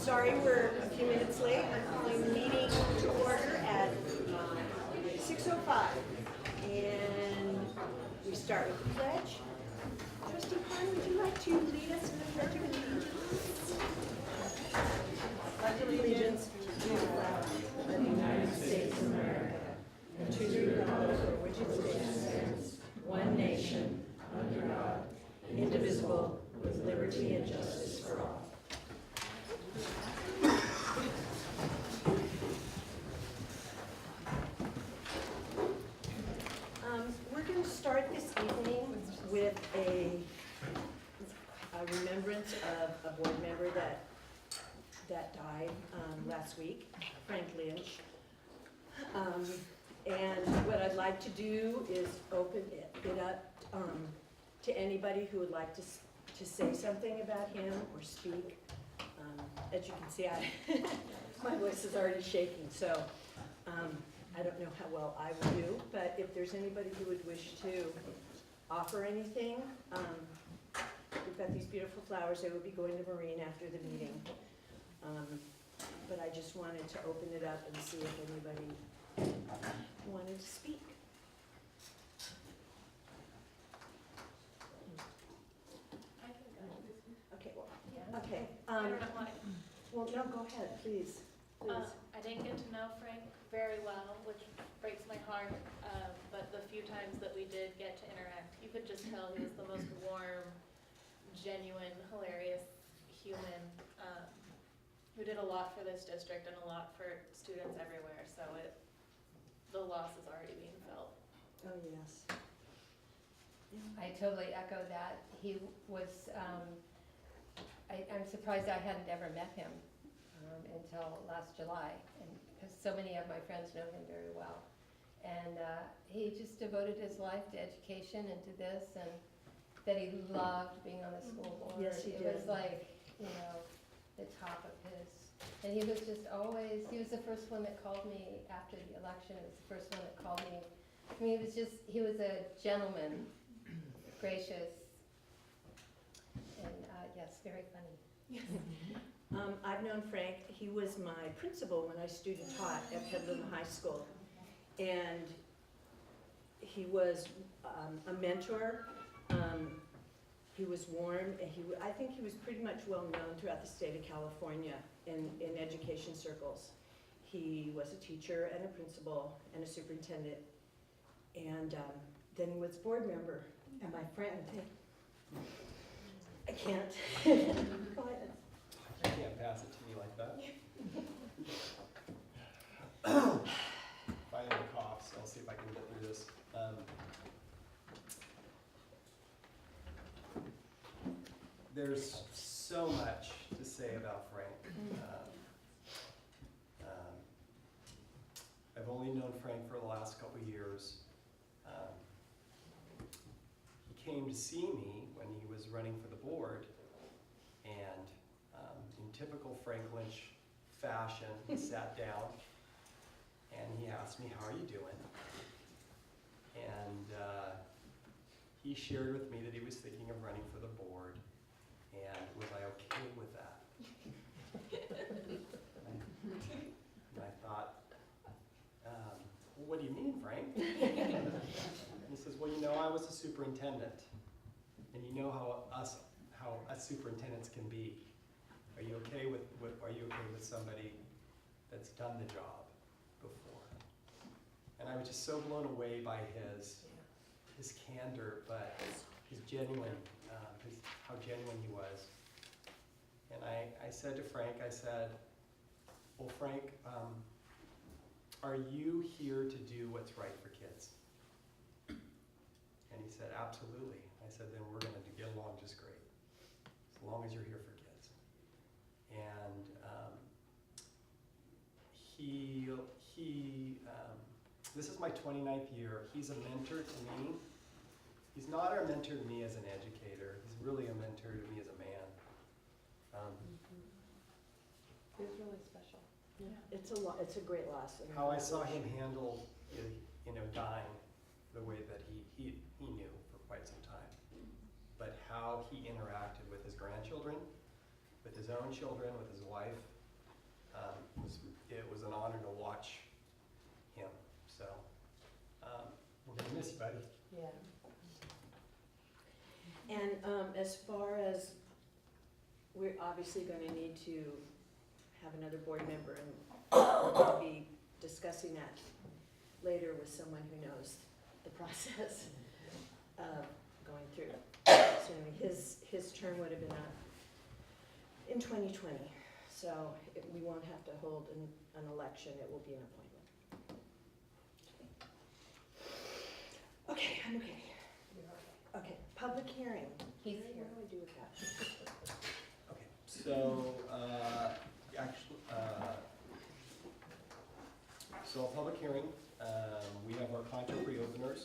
Sorry, we're a few minutes late. I'm calling the meeting to order at 6:05. And we start with the pledge. Trustee Khan, would you like to lead us in the Pledge of Allegiance? Pledge of Allegiance to the flag of the United States of America and to the republic for which it stands, one nation, under God, indivisible, with liberty and justice for all. We're going to start this evening with a remembrance of a board member that died last week, Frank Lynch. And what I'd like to do is open it up to anybody who would like to say something about him or speak. As you can see, my voice is already shaking, so I don't know how well I will do, but if there's anybody who would wish to offer anything, we've got these beautiful flowers. They will be going to Maureen after the meeting. But I just wanted to open it up and see if anybody wanted to speak. I can go. Okay, well, Yeah. okay. I don't know why. Well, no, go ahead, please. I didn't get to know Frank very well, which breaks my heart, but the few times that we did get to interact, you could just tell he was the most warm, genuine, hilarious human, who did a lot for this district and a lot for students everywhere, so the loss is already being felt. Oh, yes. I totally echo that. He was, I'm surprised I hadn't ever met him until last July, and because so many of my friends know him very well. And he just devoted his life to education and to this, and that he loved being on the school board. Yes, he It did. was like, the top of his. And he was just always, he was the first one that called me after the election. He was the first one that called me. I mean, he was a gentleman, gracious, and yes, very funny. I've known Frank. He was my principal when I student taught at Petaluma High School. And he was a mentor. He was warm, and I think he was pretty much well known throughout the state of California in education circles. He was a teacher and a principal and a superintendent. And then he was a board member and my friend. I can't. Go ahead. You can't pass it to me like that. If I have a cough, so I'll see if I can get through this. There's so much to say about Frank. I've only known Frank for the last couple of years. He came to see me when he was running for the board, and in typical Frank Lynch fashion, he sat down and he asked me, "How are you doing?" And he shared with me that he was thinking of running for the board, and was I okay with that? And I thought, what do you mean, Frank? And he says, well, I was a superintendent, and you know how us superintendents can be. Are you okay with somebody that's done the job before? And I was just so blown away by his candor, but his genuine, how genuine he was. And I said to Frank, well, Frank, are you here to do what's right for kids? And he said, absolutely. I said, then we're going to get along just great, as long as you're here for kids. And this is my 29th year. He's a mentor to me. He's not a mentor to me as an educator. He's really a mentor to me as a man. He was really special. Yeah. It's a great loss. How I saw him handle, dying the way that he knew for quite some time. But how he interacted with his grandchildren, with his own children, with his wife, an honor to watch him. So we're gonna miss you, buddy. Yeah. And as far as, we're obviously gonna need to have another board member, and we'll be discussing that later with someone who knows the process of going through. So his term would have been up in 2020, so we won't have to hold an election, it will be an appointment. Okay, I'm okay. Okay, public hearing. He's What here. do we do with that? Okay, so, actually, so a public hearing, we have our contract reopeners.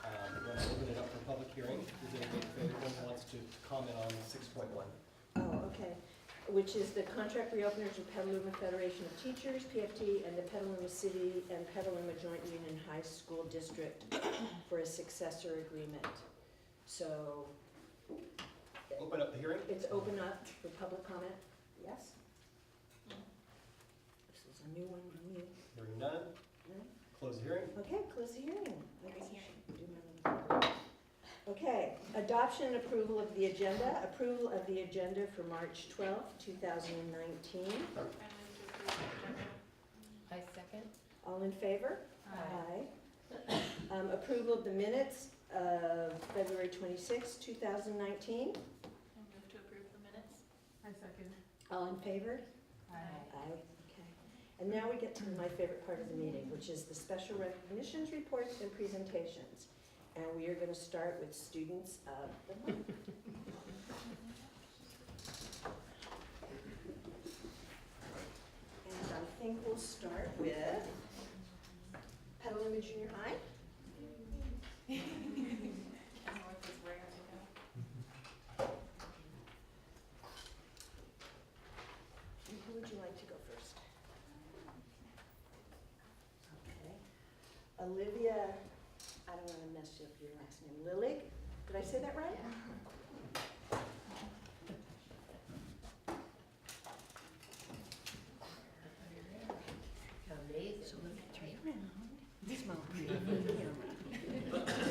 We're gonna open it up for public hearing. Is anyone who wants to comment on 6.1? Oh, okay, which is the contract reopeners of Petaluma Federation of Teachers, PFT, and the Petaluma City and Petaluma Joint Union High School District for a successor agreement. So Open up the hearing? it's open up for public comment, yes? This is a new one on you. Hearing none. No? Close the hearing. Okay, close the hearing. I guess I should do my little- Okay, adoption and approval of the agenda. Approval of the agenda for March 12th, 2019. I move to approve the agenda. I second. All in favor? Aye. Aye. Approval of the minutes of February 26th, 2019. I move to approve the minutes. I second. All in favor? Aye. Aye, okay. And now we get to my favorite part of the meeting, which is the special recognitions, reports, and presentations. And we are going to start with students of the month. And I think we'll start with Petaluma Junior High. North is rare to go. And who would you like to go first? Okay. Olivia, I don't want to mess up your last name, Lillig? Did I say that right? Amazing. So look at three around. Smile pretty for the camera.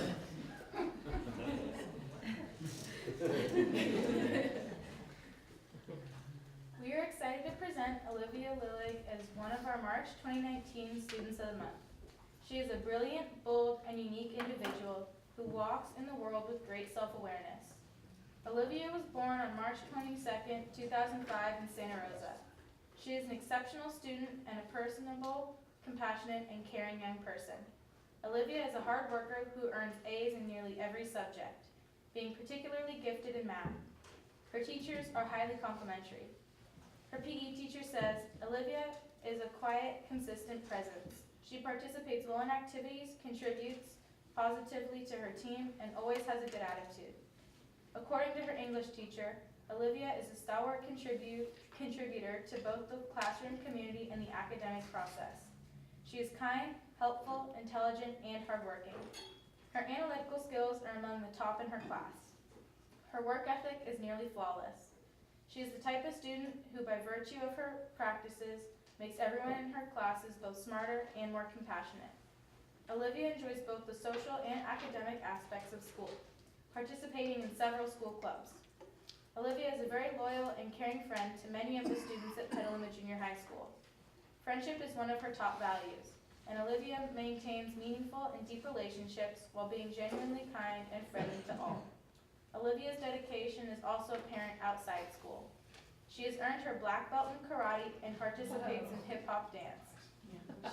We are excited to present Olivia Lillig as one of our March 2019 Students of the Month. She is a brilliant, bold, and unique individual who walks in the world with great self-awareness. Olivia was born on March 22nd, 2005 in Santa Rosa. She is an exceptional student and a personable, compassionate, and caring young person. Olivia is a hard worker who earns A's in nearly every subject, being particularly gifted in math. Her teachers are highly complimentary. Her PE teacher says, Olivia is a quiet, consistent presence. She participates well in activities, contributes positively to her team, and always has a good attitude. According to her English teacher, Olivia is a stalwart contributor to both the classroom community and the academic process. She is kind, helpful, intelligent, and hardworking. Her analytical skills are among the top in her class. Her work ethic is nearly flawless. She is the type of student who, by virtue of her practices, makes everyone in her classes both smarter and more compassionate. Olivia enjoys both the social and academic aspects of school, participating in several school clubs. Olivia is a very loyal and caring friend to many of the students at Petaluma Junior High School. Friendship is one of her top values, and Olivia maintains meaningful and deep relationships while being genuinely kind and friendly to all. Olivia's dedication is also apparent outside school. She has earned her black belt in karate and participates in hip-hop dance.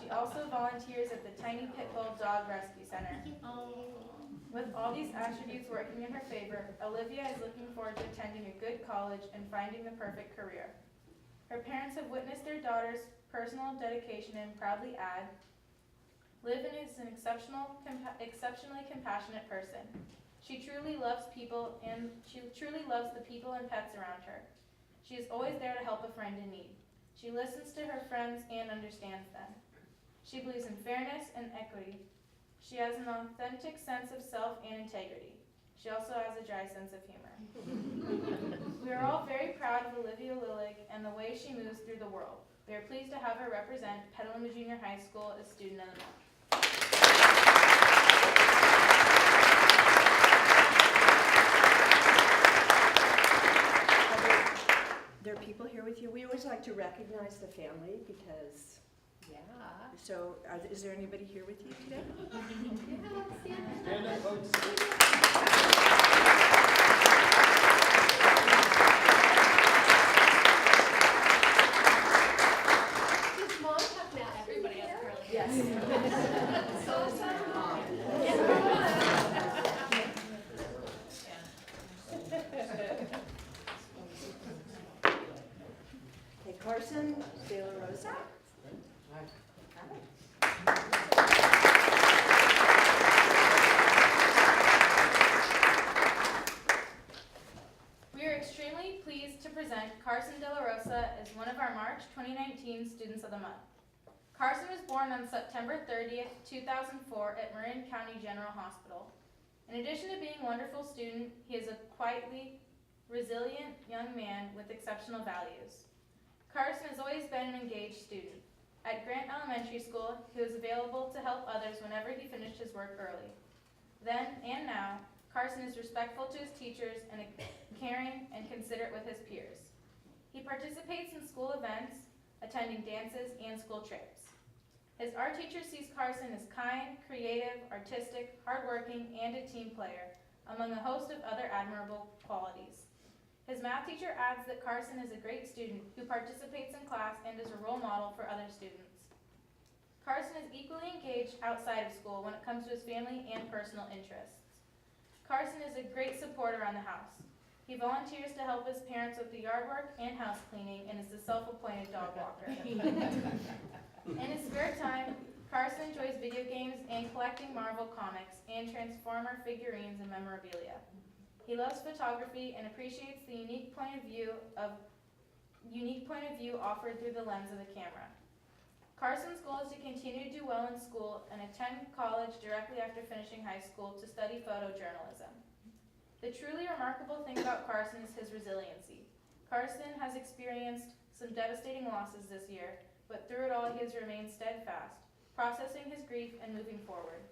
She also volunteers at the Tiny Pitbull Dog Rescue Center. With all these attributes working in her favor, Olivia is looking forward to attending a good college and finding the perfect career. Her parents have witnessed their daughter's personal dedication and proudly add, Livin is an exceptionally compassionate person. She truly loves people and the people and pets around her. She is always there to help a friend in need. She listens to her friends and understands them. She believes in fairness and equity. She has an authentic sense of self and integrity. She also has a dry sense of humor. We are all very proud of Olivia Lillig and the way she moves through the world. We are pleased to have her represent Petaluma Junior High School as Student of the Month. There are people here with you. We always like to recognize the family because, Yeah. so is there anybody here with you today? Stand up, folks. Does mom have that? Everybody has curly hair. Yes. Okay, Carson De La Rosa. We are extremely pleased to present Carson De La Rosa as one of our March 2019 Students of the Month. Carson was born on September 30th, 2004 at Marin County General Hospital. In addition to being a wonderful student, he is a quietly resilient young man with exceptional values. Carson has always been an engaged student. At Grant Elementary School, he was available to help others whenever he finished his work early. Then and now, Carson is respectful to his teachers and caring and considerate with his peers. He participates in school events, attending dances and school trips. His art teacher sees Carson as kind, creative, artistic, hardworking, and a team player, among a host of other admirable qualities. His math teacher adds that Carson is a great student who participates in class and is a role model for other students. Carson is equally engaged outside of school when it comes to his family and personal interests. Carson is a great supporter around the house. He volunteers to help his parents with the yard work and house cleaning and is the self-appointed dog walker. In his spare time, Carson enjoys video games and collecting Marvel comics and Transformer figurines and memorabilia. He loves photography and appreciates the unique point of view offered through the lens of the camera. Carson's goal is to continue to do well in school and attend college directly after finishing high school to study photojournalism. The truly remarkable thing about Carson is his resiliency. Carson has experienced some devastating losses this year, but through it all he has remained steadfast, processing his grief and moving forward.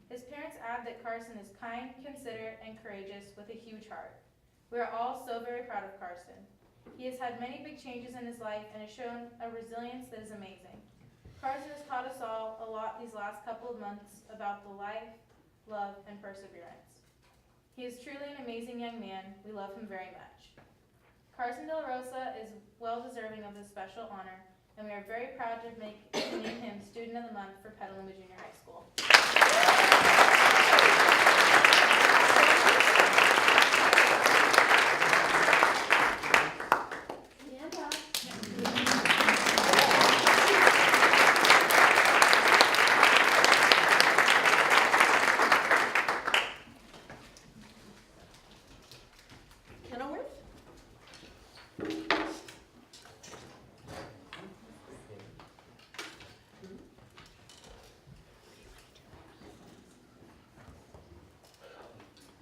His parents add that Carson is kind, considerate, and courageous with a huge heart. We are all so very proud of Carson. He has had many big changes in his life and has shown a resilience that is amazing. Carson has taught us all a lot these last couple of months about the life, love, and perseverance. He is truly an amazing young man. We love him very much. Carson De La Rosa is well deserving of this special honor, and we are very proud to name him Student of the Month for Petaluma Junior High School.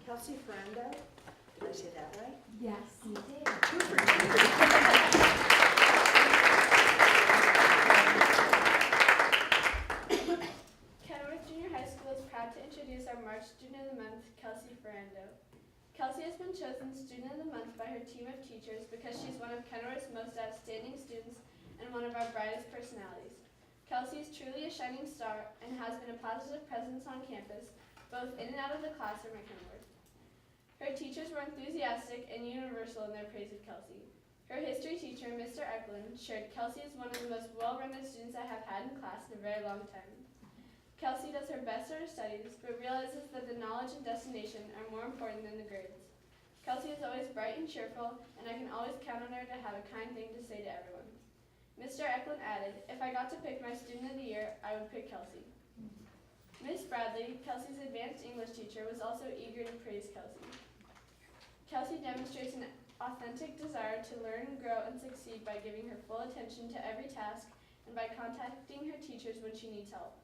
Kelsey Ferrando, did I say that right? Yes, you did. Kenilworth Junior High School is proud to introduce our March Student of the Month, Kelsey Ferrando. Kelsey has been chosen Student of the Month by her team of teachers because she's one of Kenilworth's most outstanding students and one of our brightest personalities. Kelsey is truly a shining star and has been a positive presence on campus, both in and out of the classroom at Kenilworth. Her teachers were enthusiastic and universal in their praise of Kelsey. Her history teacher, Mr. Eklund, shared Kelsey as one of the most well-rounded students I have had in class in a very long time. Kelsey does her best at her studies, but realizes that the knowledge and destination are more important than the grades. Kelsey is always bright and cheerful, and I can always count on her to have a kind thing to say to everyone. Mr. Eklund added, if I got to pick my student of the year, I would pick Kelsey. Miss Bradley, Kelsey's advanced English teacher, was also eager to praise Kelsey. Kelsey demonstrates an authentic desire to learn, grow, and succeed by giving her full attention to every task and by contacting her teachers when she needs help.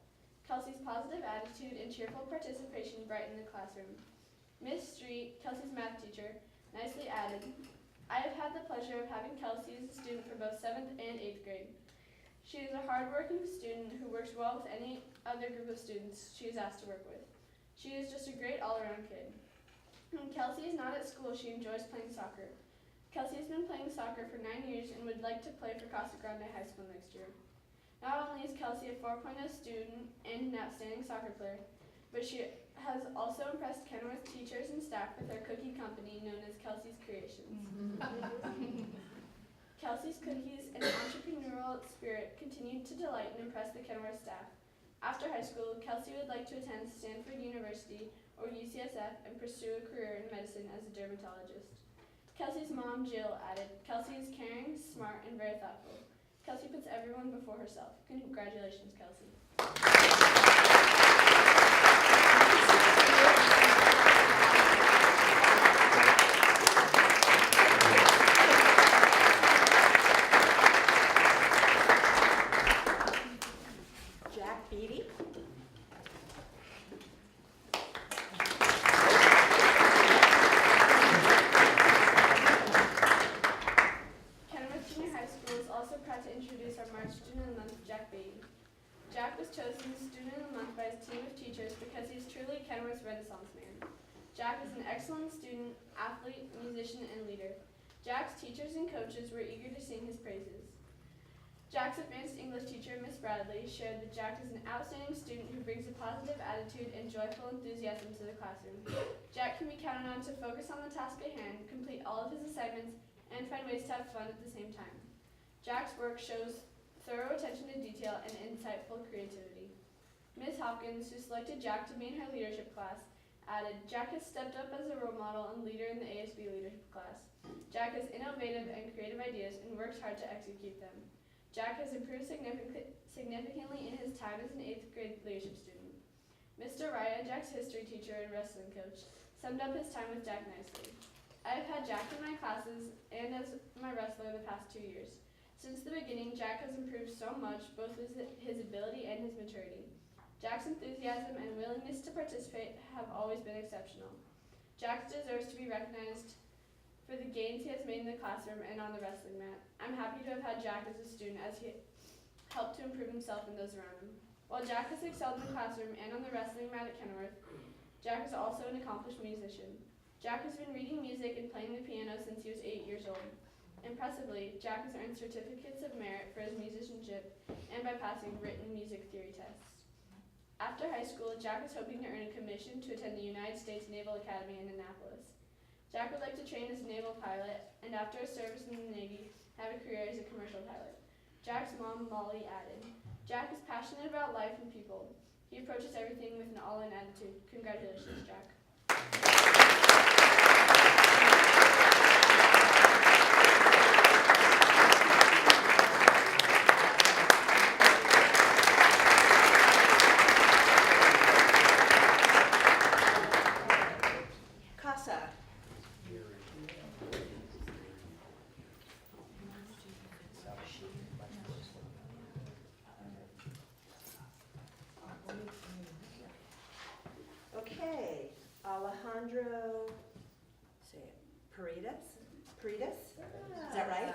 Kelsey's positive attitude and cheerful participation brighten the classroom. Miss Street, Kelsey's math teacher, nicely added, I have had the pleasure of having Kelsey as a student for both 7th and 8th grade. She is a hardworking student who works well with any other group of students she is asked to work with. She is just a great all-around kid. When Kelsey is not at school, she enjoys playing soccer. Kelsey has been playing soccer for 9 years and would like to play for Casa Grande High School next year. Not only is Kelsey a 4.0 student and an outstanding soccer player, but she has also impressed Kenworth teachers and staff with her cookie company known as Kelsey's Creations. Kelsey's cookies and entrepreneurial spirit continued to delight and impress the Kenworth staff. After high school, Kelsey would like to attend Stanford University or UCSF and pursue a career in medicine as a dermatologist. Kelsey's mom, Jill, added, "Kelsey is caring, smart, and very thoughtful. Kelsey puts everyone before herself." Congratulations, Kelsey. Jack Beatty. Kenworth Junior High School is also proud to introduce our March Student of the Month, Jack Beatty. Jack was chosen Student of the Month by his team of teachers because he is truly Kenworth's Renaissance man. Jack is an excellent student, athlete, musician, and leader. Jack's teachers and coaches were eager to sing his praises. Jack's advanced English teacher, Miss Bradley, shared that Jack is an outstanding student who brings a positive attitude and joyful enthusiasm to the classroom. Jack can be counted on to focus on the task at hand, complete all of his assignments, and find ways to have fun at the same time. Jack's work shows thorough attention to detail and insightful creativity. Ms. Hopkins, who selected Jack to be in her leadership class, added, "Jack has stepped up as a role model and leader in the ASB leadership class. Jack has innovative and creative ideas and works hard to execute them. Jack has improved significantly in his time as an 8th grade leadership student." Mr. Raya, Jack's history teacher and wrestling coach, summed up his time with Jack nicely. "I have had Jack in my classes and as my wrestler the past 2 years. Since the beginning, Jack has improved so much, both with his ability and his maturity. Jack's enthusiasm and willingness to participate have always been exceptional. Jack deserves to be recognized for the gains he has made in the classroom and on the wrestling mat. I'm happy to have had Jack as a student as he helped to improve himself and those around him. While Jack has excelled in the classroom and on the wrestling mat at Kenworth, Jack is also an accomplished musician. Jack has been reading music and playing the piano since he was 8 years old. Impressively, Jack has earned certificates of merit for his musicianship and by passing written music theory tests. After high school, Jack is hoping to earn a commission to attend the United States Naval Academy in Annapolis. Jack would like to train as a naval pilot, and after his service in the Navy, have a career as a commercial pilot." Jack's mom, Molly, added, "Jack is passionate about life and people. He approaches everything with an all-in attitude. Congratulations, Jack." Casa. Okay, Alejandro, say it, Paredes? Is that right?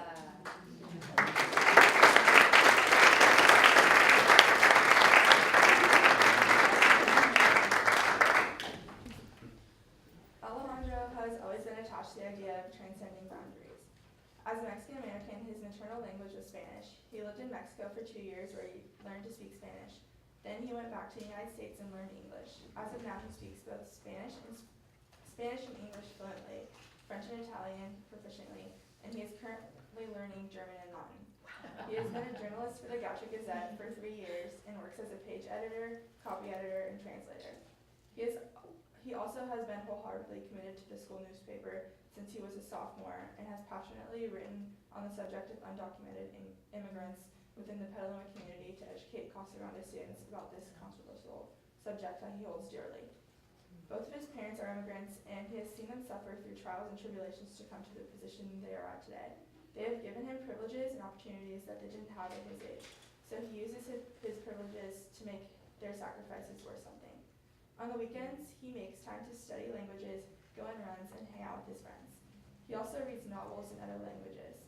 Alejandro has always been attached to the idea of transcending boundaries. As a Mexican American, his maternal language was Spanish. He lived in Mexico for 2 years where he learned to speak Spanish. Then he went back to the United States and learned English. As of now, he speaks both Spanish and English fluently, French and Italian proficiently, and he is currently learning German and Latin. He has been a journalist for the Gaucho Gazette for 3 years and works as a page editor, copy editor, and translator. He also has been wholeheartedly committed to the school newspaper since he was a sophomore and has passionately written on the subject of undocumented immigrants within the Petaluma community to educate Casa Grande students about this controversial subject that he holds dearly. Both of his parents are immigrants, and he has seen them suffer through trials and tribulations to come to the position they are at today. They have given him privileges and opportunities that they didn't have at his age, so he uses his privileges to make their sacrifices worth something. On the weekends, he makes time to study languages, go on runs, and hang out with his friends. He also reads novels in other languages.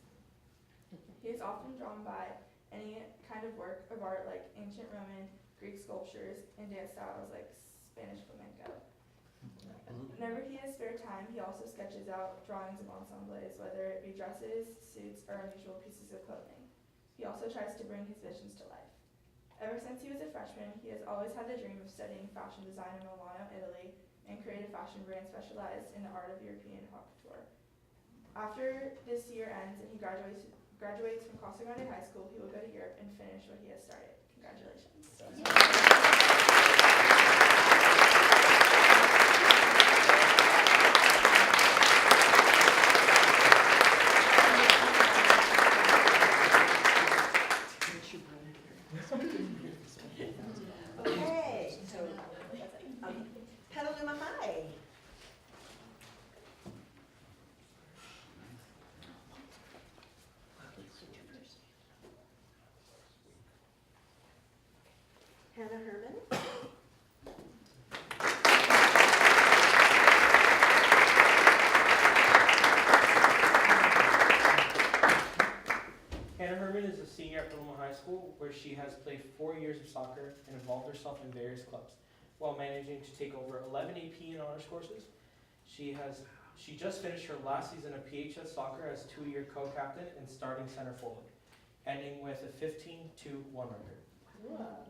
He is often drawn by any kind of work of art like ancient Roman, Greek sculptures, and dance styles like Spanish flamenco. Whenever he has spare time, he also sketches out drawings of ensembles, whether it be dresses, suits, or unusual pieces of clothing. He also tries to bring his visions to life. Ever since he was a freshman, he has always had the dream of studying fashion design in Milano, Italy, and create a fashion brand specialized in the art of European haute couture. After this year ends and he graduates from Casa Grande High School, he will go to Europe and finish what he has started. Congratulations. Okay, so, Petaluma High. Hannah Herman. Hannah Herman is a senior at Petaluma High School, where she has played 4 years of soccer and involved herself in various clubs, while managing to take over 11 AP and honors courses. She just finished her last season of PHS soccer as 2-year co-captain and starting center forward, ending with a 15-2-1 record.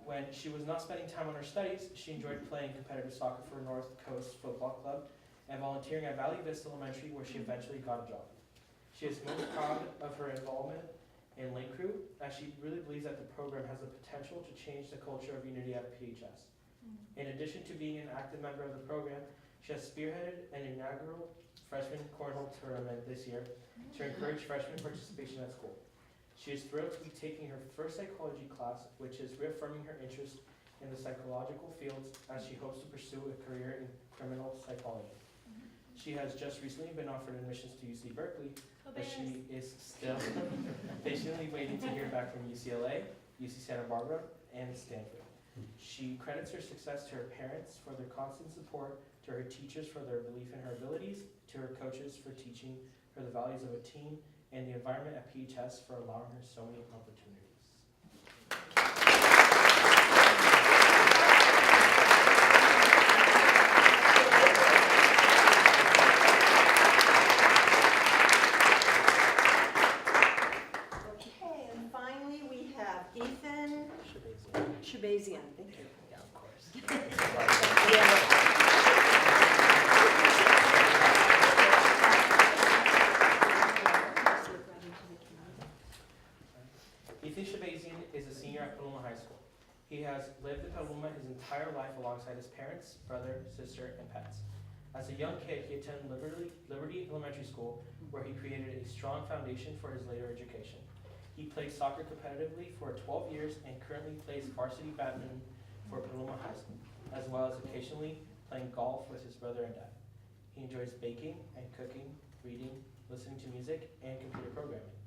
When she was not spending time on her studies, she enjoyed playing competitive soccer for North Coast Football Club and volunteering at Valley Vista Elementary, where she eventually got a job. She is most proud of her involvement in Link Crew, as she really believes that the program has the potential to change the culture of unity at PHS. In addition to being an active member of the program, she has spearheaded an inaugural freshman cornhole tournament this year to encourage freshman participation at school. She is thrilled to be taking her first psychology class, which is reaffirming her interest in the psychological fields as she hopes to pursue a career in criminal psychology. She has just recently been offered admissions to UC Berkeley, but she is still patiently waiting to hear back from UCLA, UC Santa Barbara, and Stanford. She credits her success to her parents for their constant support, to her teachers for their belief in her abilities, to her coaches for teaching her the values of a team, and the environment at PHS for allowing her so many opportunities. Okay, and finally we have Ethan Shabazian. Thank you. Yeah, of course. Ethan Shabazian is a senior at Petaluma High School. He has lived in Petaluma his entire life alongside his parents, brother, sister, and pets. As a young kid, he attended Liberty Elementary School, where he created a strong foundation for his later education. He played soccer competitively for 12 years and currently plays varsity badminton for Petaluma High School, as well as occasionally playing golf with his brother and dad. He enjoys baking and cooking, reading, listening to music, and computer programming.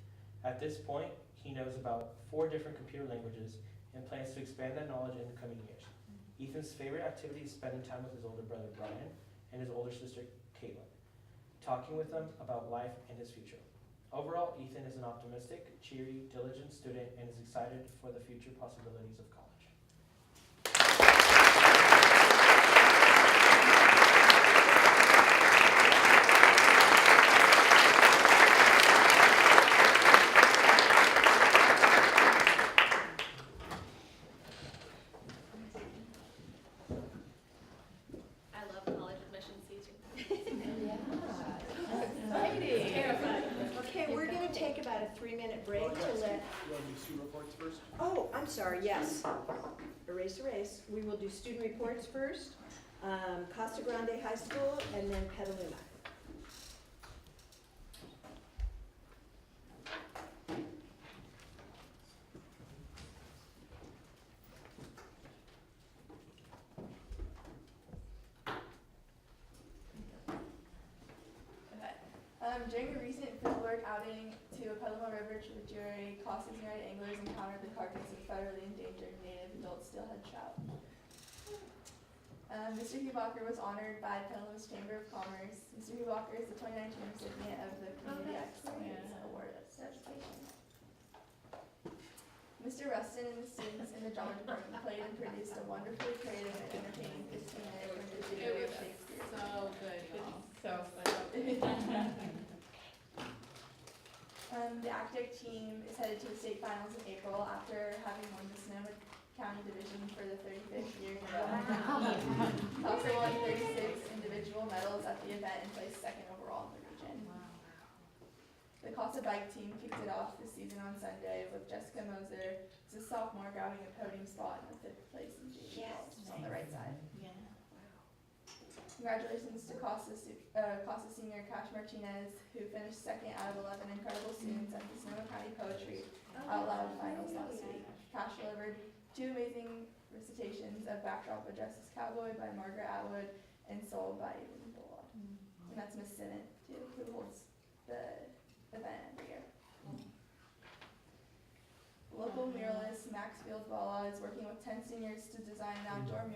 At this point, he knows about 4 different computer languages and plans to expand that knowledge in the coming years. Ethan's favorite activity is spending time with his older brother Brian and his older sister Caitlin, talking with them about life and his future. Overall, Ethan is an optimistic, cheery, diligent student and is excited for the future possibilities of college. I love college admission season. Okay, we're going to take about a 3-minute break to let. You want to do student reports first? Oh, I'm sorry, yes. Erase. We will do student reports first, Casa Grande High School, and then Petaluma. During a recent fieldwork outing to a Petaluma River tributary, Casas United anglers encountered the carcass of federally endangered native adult steelhead trout. Mr. Hubacher was honored by Petaluma's Chamber of Commerce. Mr. Hubacher is the 2019 recipient of the Community Excellence Award of Certification. Mr. Rustin and the students in the drama department played and produced a wonderfully creative and entertaining 15-minute limited video of Shakespeare. So good, y'all. So funny. The ACTIC team is headed to the state finals in April after having won the Sonoma County Division for the 35th year in a row. Also won 36 individual medals at the event and placed second overall in the region. The Casa Bike team kicked it off this season on Sunday with Jessica Moser, who's a sophomore, grabbing a podium spot in the 5th place in JV golf, just on the right side. Yeah. Congratulations to Casa senior Cash Martinez, who finished second out of 11 incredible students at the Sonoma County Poetry Out Loud Finals last week. Cash delivered 2 amazing recitations of Backdrop of Justice Cowboy by Margaret Atwood and Soul by Evelyn Bullock. And that's Miss Sinnott, too, who holds the event every year. Local muralist Maxfield Bala is working with 10 seniors to design an outdoor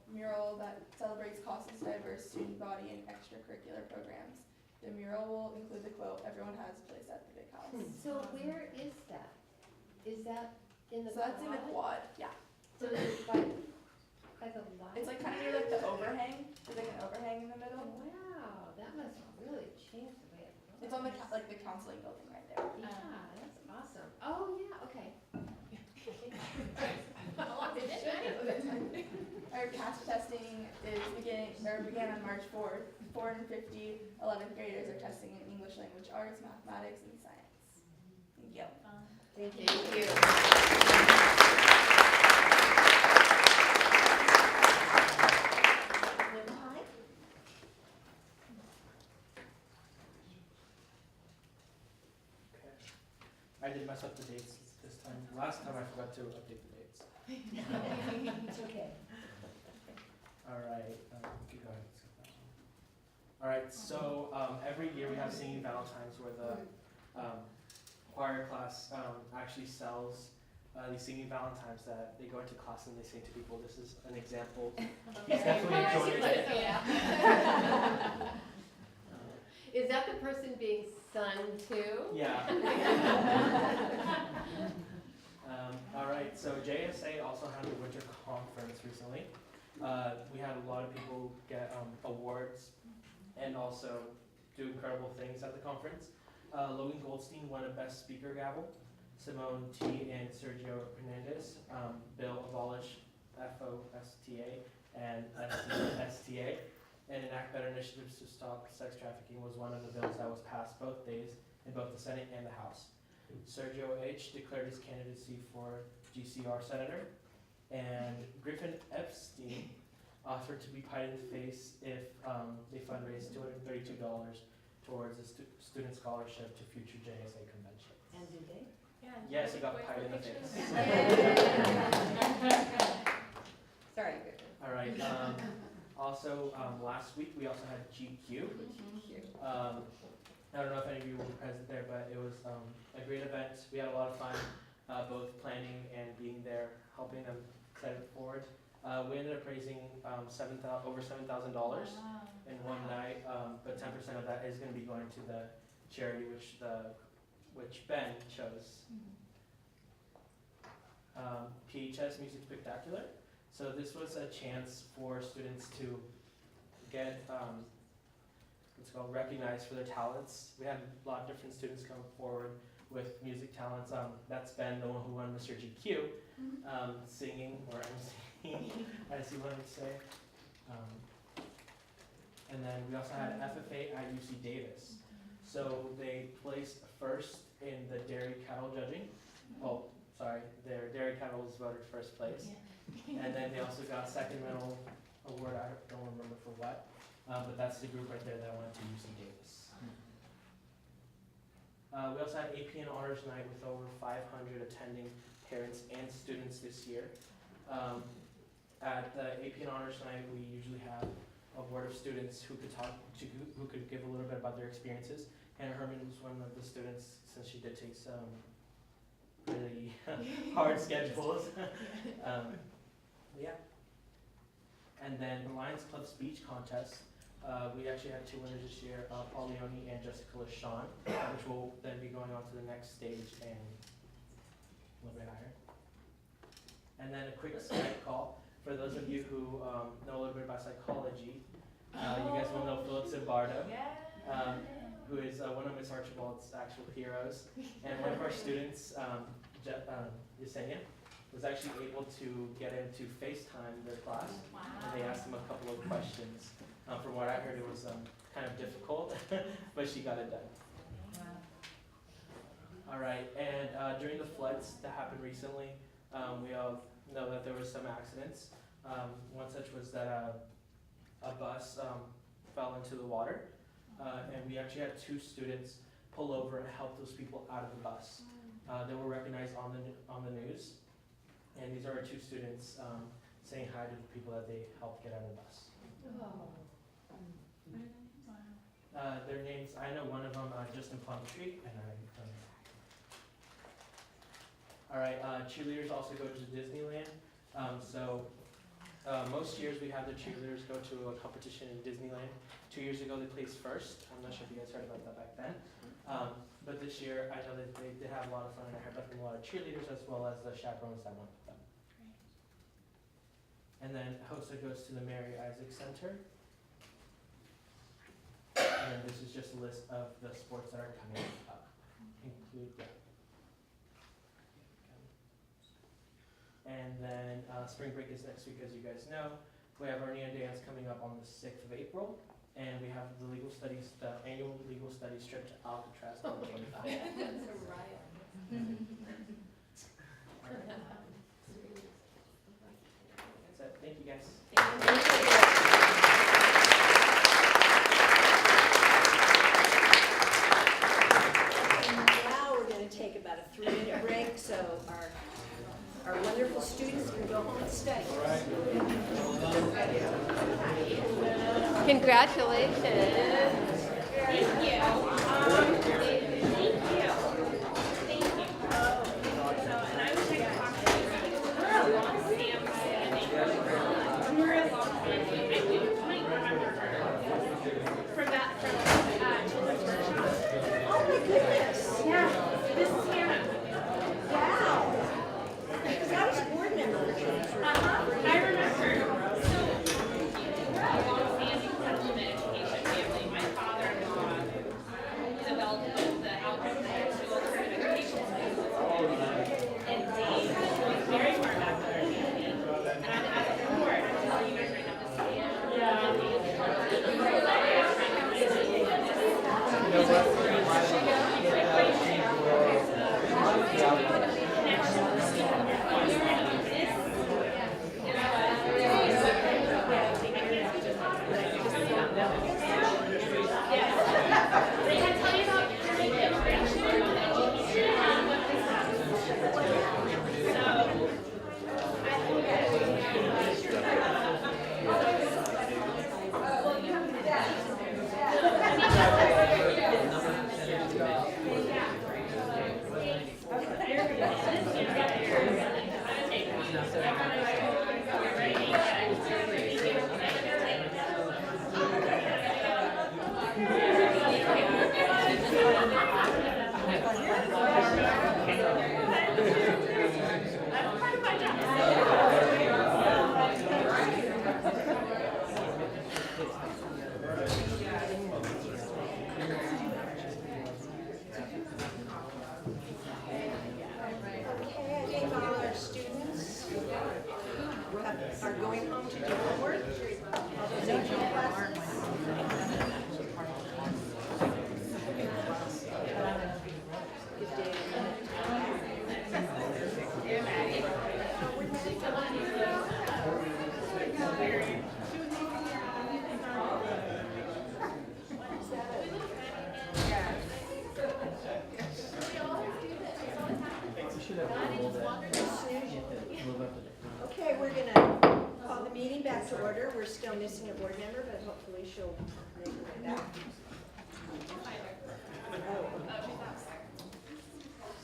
mural that celebrates CASA's diverse student body and extracurricular programs. The mural will include the quote, "Everyone has a place at the big house." So where is that? Is that in the So that's in the quad, yeah. So it's by the lot? It's like kind of near like the overhang. There's like an overhang in the middle. Wow, that must really change the way it looks. It's on the like the counseling building right there. Yeah, that's awesome. Oh, yeah, okay. Our CASP testing began on March 4th. 450 11th graders are testing in English language arts, mathematics, and science. Thank you. Thank you. I did mess up the dates this time. Last time I forgot to update the dates. It's okay. All right, keep going. Let's skip that one. All right, so every year we have Singing Valentine's where the choir class actually sells these Singing Valentines that they go into class and they sing to people. This is an example. He's definitely enjoying it. Is that the person being sung to? Yeah. All right, so JSA also had a winter conference recently. We had a lot of people get awards and also do incredible things at the conference. Logan Goldstein won a Best Speaker gavel. Simone T. and Sergio Hernandez, Bill Abolish FOSTA and STA, and enact better initiatives to stop sex trafficking was one of the bills that was passed both days in both the Senate and the House. Sergio H. declared his candidacy for GCR Senator, and Griffin Epstein offered to be pied in the face if they fundraised $232 towards a student scholarship to future JSA conventions. And did they? Yes, he got pied in the face. Sorry, Griffin. All right. Also, last week we also had GQ. I don't know if any of you were present there, but it was a great event. We had a lot of fun, both planning and being there, helping them set it forward. We ended up raising over $7,000 in one night, but 10% of that is going to be going to the charity which Ben chose. PHS Music Spectacular. So this was a chance for students to get what's called recognized for their talents. We had a lot of different students come forward with music talents. That's Ben, the one who won Mr. GQ, singing or emceeing, as you wanted to say. And then we also had FFA at UC Davis. So they placed first in the dairy cattle judging. Oh, sorry, their dairy cattle was voted first place. And then they also got second medal award, I don't remember for what, but that's the group right there that went to UC Davis. We also had AP and Honors Night with over 500 attending parents and students this year. At the AP and Honors Night, we usually have a board of students who could give a little bit about their experiences. Hannah Herman was one of the students, since she did take some really hard schedules. Yeah. And then the Lions Club speech contest, we actually had 2 winners this year, Paul Leone and Jessica LaShawn, which will then be going on to the next stage and a little bit higher. And then a quick Skype call for those of you who know a little bit about psychology. You guys will know Philip Zimbardo, who is one of Miss Archibald's actual heroes. And one of our students, Yesenia, was actually able to get him to FaceTime their class. And they asked him a couple of questions. From what I heard, it was kind of difficult, but she got it done. All right, and during the floods that happened recently, we all know that there were some accidents. One such was that a bus fell into the water, and we actually had 2 students pull over and help those people out of the bus. They were recognized on the news, and these are our 2 students saying hi to the people that they helped get out of the bus. Their names, I know one of them, Justin Plumtree, and all right, cheerleaders also go to Disneyland. Most years we have the cheerleaders go to a competition in Disneyland. 2 years ago they placed first. I'm not sure if you guys heard about that back then. But this year I know that they did have a lot of fun, and I heard that from a lot of cheerleaders as well as the chaperones that went with them. And then HOSA goes to the Mary Isaac Center. And this is just a list of the sports that are coming up. And then spring break is next week, as you guys know. We have our Neon Dance coming up on the 6th of April. And we have the annual legal studies trip to Alcatraz on the 25th. That's a riot. That's it. Thank you, guys. Now we're going to take about a 3-minute break, so our wonderful students can go home and study. Congratulations. Thank you. Oh my goodness. Yeah, this is Hannah. Wow. Because I was a board member for Children's Church. I remember. Long-standing Petaluma education family. My father-in-law developed both the Alcatraz and alternative education spaces. And Dave was very far back with our family. And as a board, I'm telling you guys right now, this man. Okay, I think all our students are going home to do homework. All those HL classes. Good day. Okay, we're going to call the meeting back to order. We're still missing a board member, but hopefully she'll make her way back.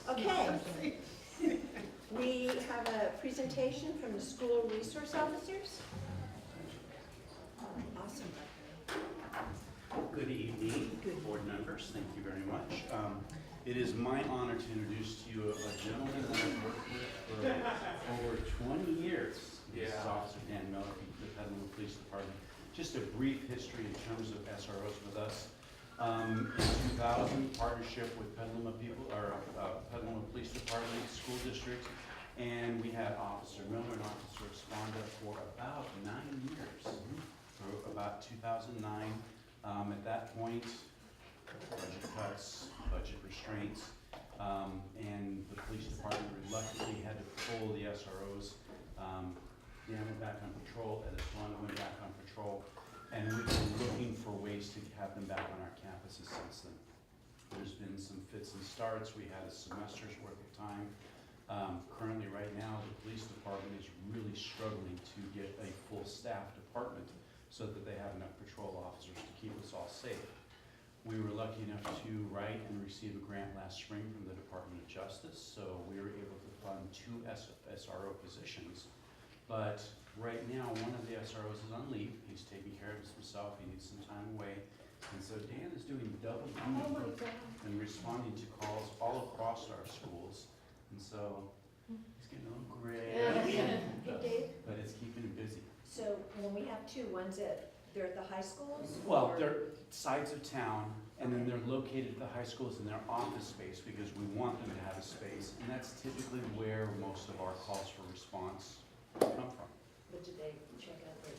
Okay. We have a presentation from the school resource officers. Awesome. Good evening, board members. Thank you very much. It is my honor to introduce to you a gentleman that I've worked with for over 20 years. This is Officer Dan Miller from the Petaluma Police Department. Just a brief history in terms of SROs with us. In 2000, partnership with Petaluma Petaluma Police Department, school district, and we had Officer Miller and Officer Esponda for about 9 years, for about 2009. At that point, budget cuts, budget restraints, and the police department reluctantly had to pull the SROs. Dan went back on patrol, and Esponda went back on patrol, and we've been looking for ways to have them back on our campuses since then. There's been some fits and starts. We had a semester's worth of time. Currently, right now, the police department is really struggling to get a full staff department so that they have enough patrol officers to keep us all safe. We were lucky enough to write and receive a grant last spring from the Department of Justice, so we were able to fund 2 SRO positions. But right now, one of the SROs is on leave. He's taking care of himself. He needs some time away. And so Dan is doing double duty and responding to calls all across our schools. And so he's getting a little gray. Hey, Dave, But it's keeping him busy. so when we have 2, one's they're at the high schools? Well, or- they're sides of town, and then they're located at the high schools in their office space because we want them to have a space. And that's typically where most of our calls for response come from. But did they check out their?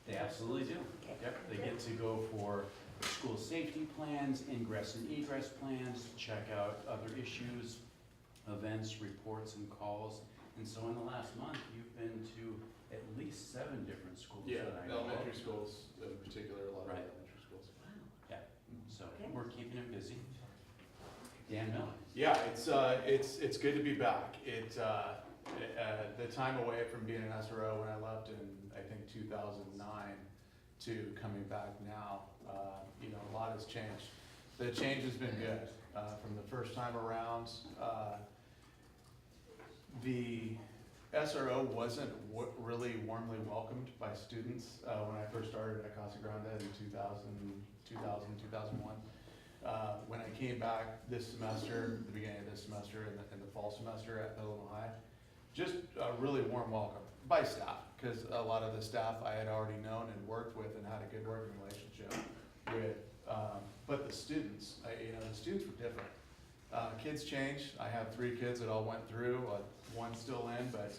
They absolutely do. Okay. Yep, they get to go for school safety plans, ingress and egress plans, check out other issues, events, reports, and calls. And so in the last month, you've been to at least 7 different schools Yeah, that I know of. elementary schools in particular, a lot of Right. elementary schools. Wow. So Okay. we're keeping him busy. Dan Miller. Yeah, it's good to be back. The time away from being an SRO when I left in, I think, 2009 to coming back now, a lot has changed. The change has been good. From the first time around, the SRO wasn't really warmly welcomed by students when I first started at Casa Grande in 2001. When I came back this semester, the beginning of this semester and the fall semester at Petaluma High, just a really warm welcome by staff, because a lot of the staff I had already known and worked with and had a good working relationship with. But the students, the students were different. Kids change. I have 3 kids that all went through, one's still in, but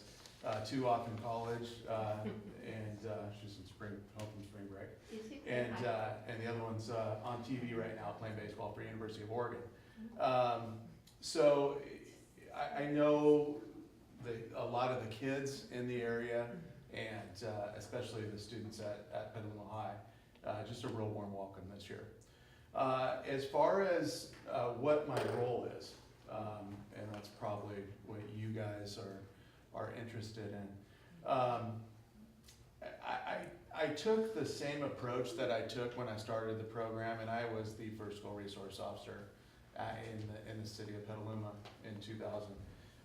2 off in college, and she's home from spring break. And the other one's on TV right now playing baseball for University of Oregon. So I know a lot of the kids in the area, and especially the students at Petaluma High, just a real warm welcome this year. As far as what my role is, and that's probably what you guys are interested in. I took the same approach that I took when I started the program, and I was the first school resource officer in the city of Petaluma in 2000.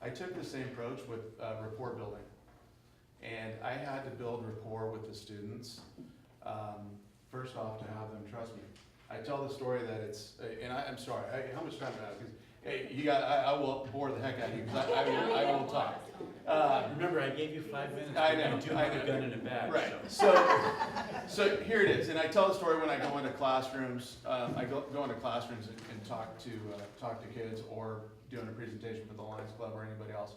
I took the same approach with rapport building, and I had to build rapport with the students. First off, to have them trust me. I tell the story that it's, and I'm sorry, how much time do I have? Because I will bore the heck out of you, because I will talk. Remember, I gave you 5 minutes. I know, You do I have know. a gun in a bag. Right, So. so here it is, and I tell the story when I go into classrooms. I go into classrooms and talk to kids, or doing a presentation for the Lions Club or anybody else.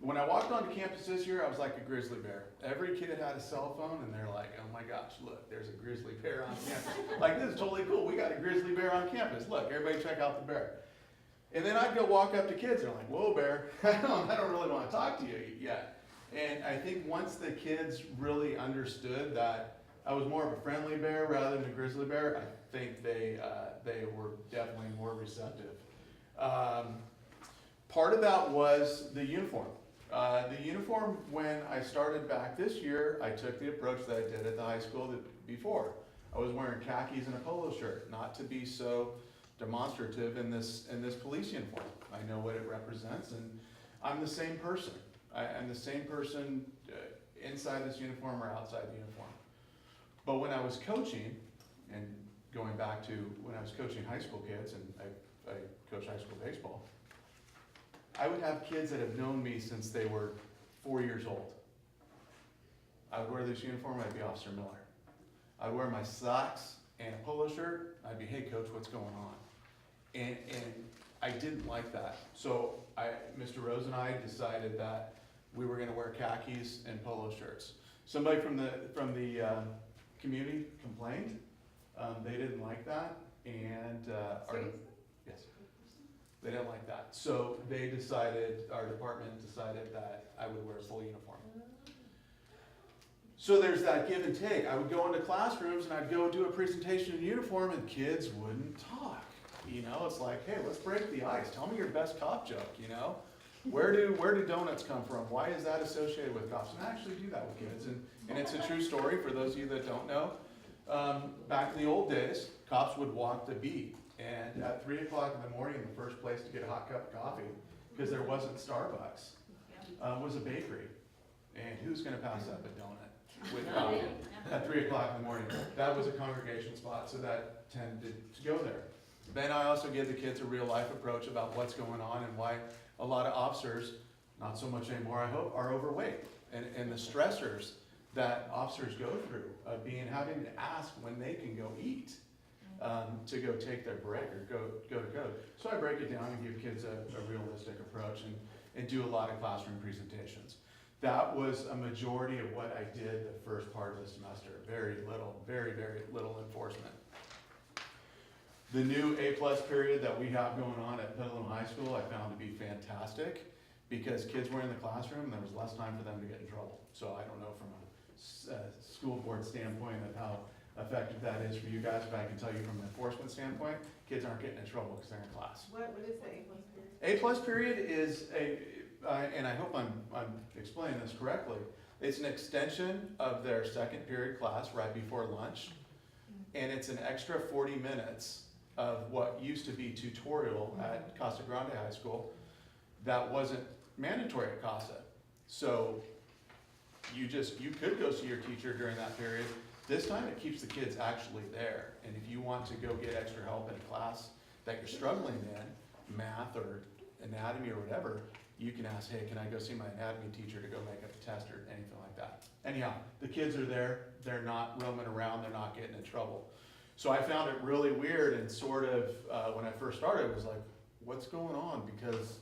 When I walked onto campus this year, I was like a grizzly bear. Every kid had a cell phone, and they're like, "Oh my gosh, look, there's a grizzly bear on campus. Like, this is totally cool. We got a grizzly bear on campus. Look, everybody check out the bear." And then I'd go walk up to kids, and they're like, "Whoa, bear, I don't really want to talk to you yet." And I think once the kids really understood that I was more of a friendly bear rather than a grizzly bear, I think they were definitely more receptive. Part of that was the uniform. The uniform, when I started back this year, I took the approach that I did at the high school before. I was wearing khakis and a polo shirt, not to be so demonstrative in this police uniform. I know what it represents, and I'm the same person. I'm the same person inside this uniform or outside the uniform. But when I was coaching, and going back to when I was coaching high school kids, and I coach high school baseball, I would have kids that have known me since they were 4 years old. I would wear this uniform, I'd be Officer Miller. I'd wear my socks and a polo shirt, I'd be, hey coach, what's going on? And I didn't like that. So Mr. Rose and I decided that we were gonna wear khakis and polo shirts. Somebody from the community complained, they didn't like that, and, yes, they didn't like that. So they decided, our department decided that I would wear a full uniform. So there's that give and take. I would go into classrooms and I'd go do a presentation in uniform and kids wouldn't talk. You know, it's like, hey, let's break the ice. Tell me your best cop joke, you know? Where do donuts come from? Why is that associated with cops? And I actually do that with kids, and it's a true story for those of you that don't know. Back in the old days, cops would walk the beat, and at 3 o'clock in the morning, the first place to get a hot cup of coffee, because there wasn't Starbucks, was a bakery. And who's gonna pass up a donut with coffee at 3 o'clock in the morning? That was a congregation spot, so that tended to go there. Then I also give the kids a real life approach about what's going on and why a lot of officers, not so much anymore, I hope, are overweight. And the stressors that officers go through, having to ask when they can go eat, to go take their break or go to code. So I break it down and give kids a realistic approach and do a lot of classroom presentations. That was a majority of what I did the first part of the semester. Very little enforcement. The new A+ period that we have going on at Petaluma High School I found to be fantastic, because kids were in the classroom and there was less time for them to get in trouble. So I don't know from a school board standpoint of how effective that is for you guys, but I can tell you from an enforcement standpoint, kids aren't getting in trouble because they're in class. What is the A+ period? A+ period is and I hope I'm explaining this correctly, it's an extension of their second period class right before lunch, and it's an extra 40 minutes of what used to be tutorial at Casa Grande High School that wasn't mandatory at Casa. So you could go see your teacher during that period. This time it keeps the kids actually there, and if you want to go get extra help in a class that you're struggling in, math or anatomy or whatever, you can ask, hey, can I go see my anatomy teacher to go make up a test or anything like that. Anyhow, the kids are there, they're not roaming around, they're not getting in trouble. So I found it really weird, and sort of, when I first started, it was like, what's going on? Because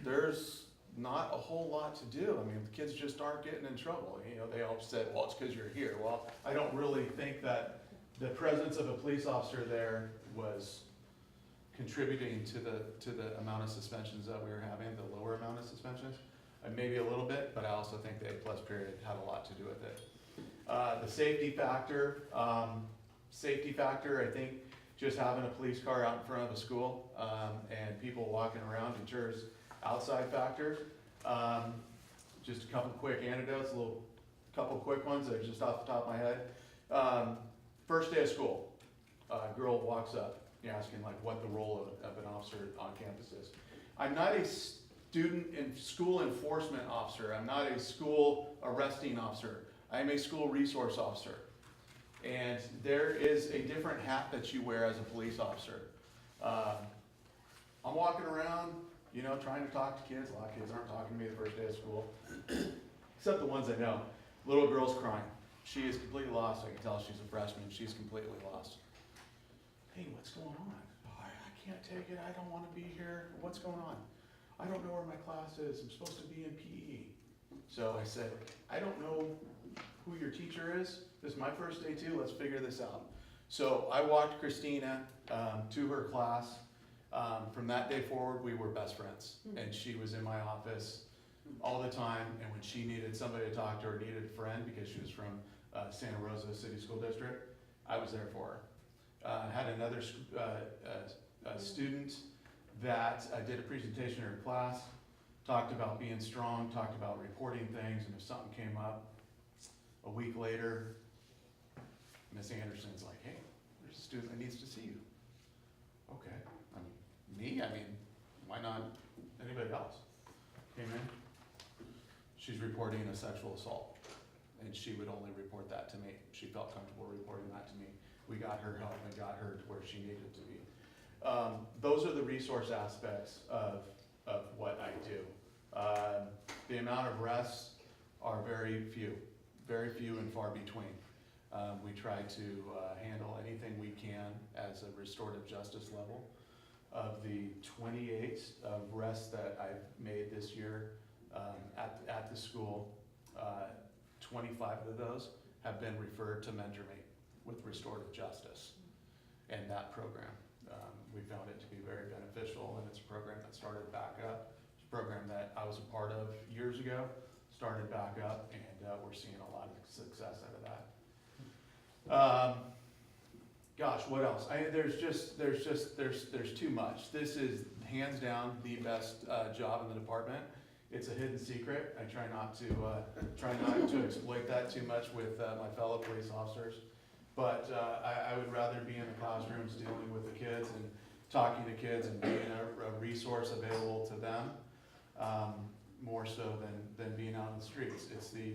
there's not a whole lot to do. I mean, the kids just aren't getting in trouble. You know, they all said, well, it's because you're here. Well, I don't really think that the presence of a police officer there was contributing to the amount of suspensions that we were having, the lower amount of suspensions. Maybe a little bit, but I also think the A+ period had a lot to do with it. The safety factor, I think just having a police car out in front of a school, and people walking around, ensures outside factors. Just a couple quick anecdotes, couple quick ones that are just off the top of my head. First day of school, a girl walks up, asking like what the role of an officer on campus is. I'm not a school enforcement officer. I'm not a school arresting officer. I'm a school resource officer. And there is a different hat that you wear as a police officer. I'm walking around, trying to talk to kids. A lot of kids aren't talking to me the first day of school, except the ones I know. Little girl's crying. She is completely lost. I can tell she's a freshman. She's completely lost. Hey, what's going on? Oh, I can't take it. I don't want to be here. What's going on? I don't know where my class is. I'm supposed to be in PE. So I said, I don't know who your teacher is. This is my first day too. Let's figure this out. So I walked Christina to her class. From that day forward, we were best friends. And she was in my office all the time. And when she needed somebody to talk to or needed a friend, because she was from Santa Rosa City School District, I was there for her. Had another student that did a presentation in her class, talked about being strong, talked about reporting things, and if something came up, a week later, Miss Anderson's like, hey, there's a student that needs to see you. Okay, me? Why not anybody else? Came in, she's reporting a sexual assault, and she would only report that to me. She felt comfortable reporting that to me. we got her help and got her to where she needed to be. Those are the resource aspects of what I do. The amount of rests are very few and far between. We try to handle anything we can as a restorative justice level. Of the 28 arrests that I've made this year at the school, 25 of those have been referred to Mentor Me with restorative justice and that program. We found it to be very beneficial, and it's a program that started back up. It's a program that I was a part of years ago, started back up, and we're seeing a lot of success out of that. Gosh, what else? There's too much. This is hands down the best job in the department. It's a hidden secret. I try not to exploit that too much with my fellow police officers. But I would rather be in the classrooms dealing with the kids and talking to kids and being a resource available to them, more so than being out in the streets. It's the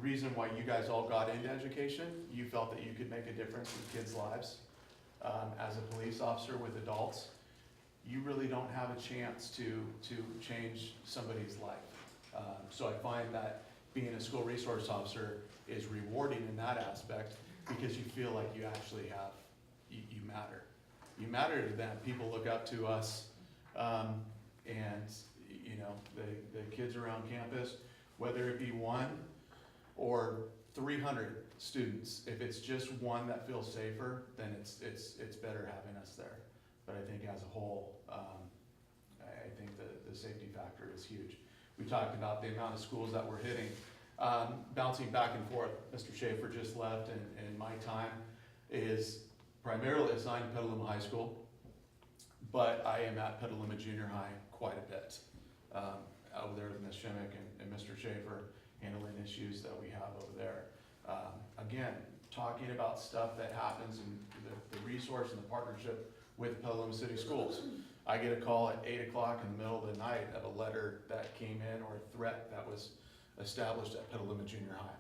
reason why you guys all got into education. You felt that you could make a difference in kids' lives. As a police officer with adults, you really don't have a chance to change somebody's life. So I find that being a school resource officer is rewarding in that aspect, because you feel like you actually have, you matter. You matter to them. People look up to us, and you know, the kids around campus, whether it be 1 or 300 students, if it's just one that feels safer, then it's better having us there. But I think as a whole, I think the safety factor is huge. We talked about the amount of schools that we're hitting. Bouncing back and forth, Mr. Schaefer just left, and my time is primarily assigned to Petaluma High School, but I am at Petaluma Junior High quite a bit. Over there with Ms. Shimmick and Mr. Schaefer, handling issues that we have over there. Again, talking about stuff that happens in the resource and the partnership with Petaluma City Schools. I get a call at 8 o'clock in the middle of the night of a letter that came in, or a threat that was established at Petaluma Junior High.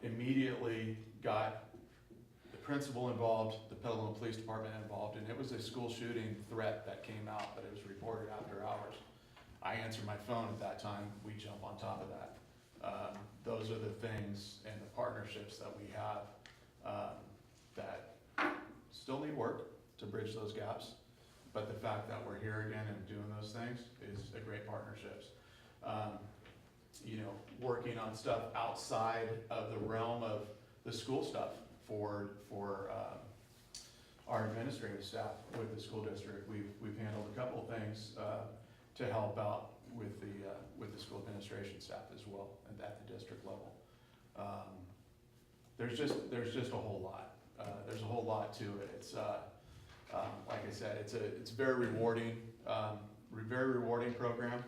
Immediately got the principal involved, the Petaluma Police Department involved, and it was a school shooting threat that came out, but it was reported after hours. I answered my phone at that time, we jump on top of that. Those are the things and the partnerships that we have that still need work to bridge those gaps, but the fact that we're here again and doing those things is a great partnerships. You know, working on stuff outside of the realm of the school stuff for our administrative staff with the school district. We've handled a couple of things to help out with the school administration staff as well at the district level. There's just a whole lot. There's a whole lot to it. It's like I said, it's very rewarding program.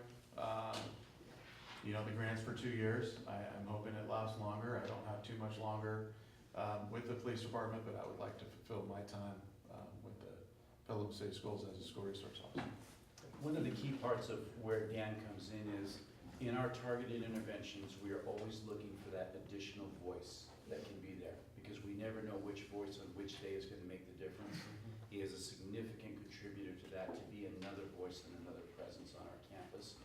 You know, the grant's for 2 years. I'm hoping it lasts longer. I don't have too much longer with the police department, but I would like to fulfill my time with the Petaluma City Schools as a school resource officer. One of the key parts of where Dan comes in is, in our targeted interventions, we are always looking for that additional voice that can be there, because we never know which voice on which day is going to make the difference. He is a significant contributor to that, to be another voice and another presence on our campus.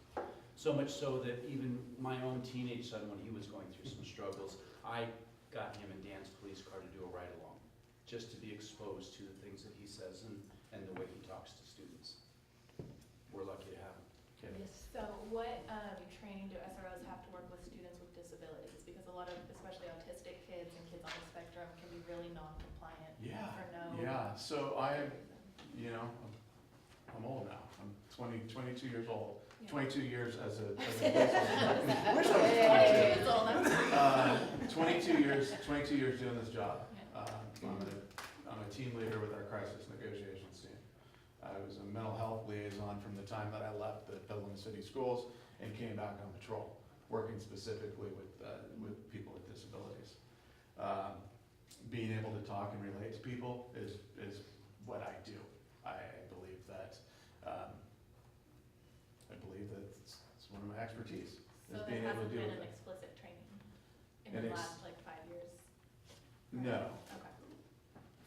So much so that even my own teenage son, when he was going through some struggles, I got him in Dan's police car to do a ride-along, just to be exposed to the things that he says and the way he talks to students. We're lucky to have him. Okay. So what training do SROs have to work with students with disabilities? Because a lot of, especially autistic kids and kids on the spectrum, can be really non-compliant for no So you know, I'm old now. I'm 22 years old. 22 years as a police officer. Wish I was 22 years doing this job. I'm a team leader with our crisis negotiations team. I was a mental health liaison from the time that I left the Petaluma City Schools and came back on patrol, working specifically with people with disabilities. Being able to talk and relate to people is what I do. I believe that it's one of my expertise. So is there being able to hasn't deal been with an it. explicit training in And the last like 5 years? No. Okay.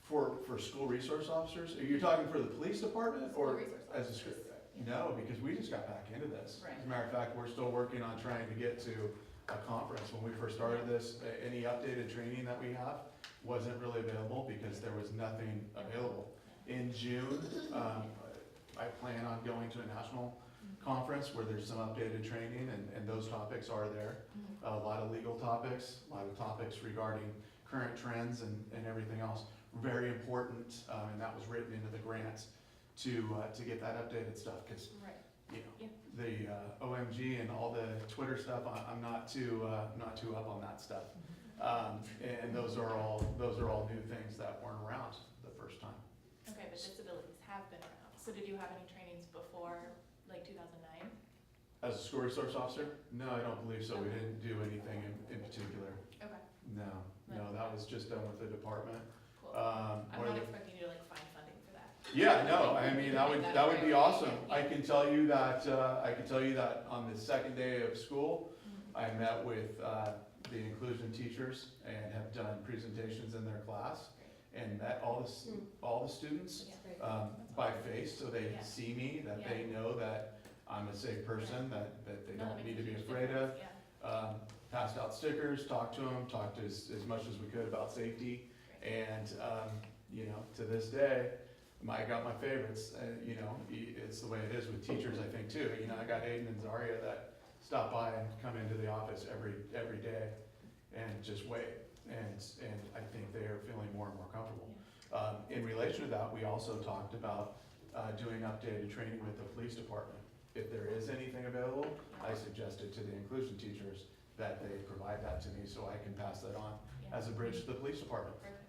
For school resource officers? Are you talking for the police department School or resource as a officers. school? No, because we just got back into this. Right. As a matter of fact, we're still working on trying to get to a conference. When we first started this, any updated training that we have wasn't really available because there was nothing available. In June, I plan on going to a national conference where there's some updated training and those topics are there. A lot of legal topics, a lot of topics regarding current trends and everything else. Very important, and that was written into the grant to get that updated stuff, because, Right. you know, Yeah. the OMG and all the Twitter stuff, I'm not too up on that stuff. And those are all new things that weren't around the first time. Okay, but disabilities have been around. So did you have any trainings before, like 2009? As a school resource officer? No, I don't believe so. We didn't do anything in particular. Okay, No, that was just done with the department. cool. I'm Where not the- expecting you to like find funding for that. Yeah, no, I mean, that would be awesome. I can tell you that on the second day of school, I met with, the inclusion teachers and have done presentations in their class and met all the students, Yeah. by face, so they Yeah. see me, that Yeah. they know that I'm a safe person, that they No, that don't makes need to a be huge afraid of. difference, Yeah. Passed out stickers, talked to them, talked as much as we could about safety. And, you know, to this day, I got my favorites, you know, it's the way it is with teachers, I think, too. You know, I got Aiden and Zaria that stop by and come into the office every day and just wait. And I think they are feeling more and more comfortable. In relation to that, we also talked about, doing updated training with the police department. If there is anything available, I suggested to the inclusion teachers that they provide that to me so I can pass that on Yeah. as a bridge to the police department. Perfect.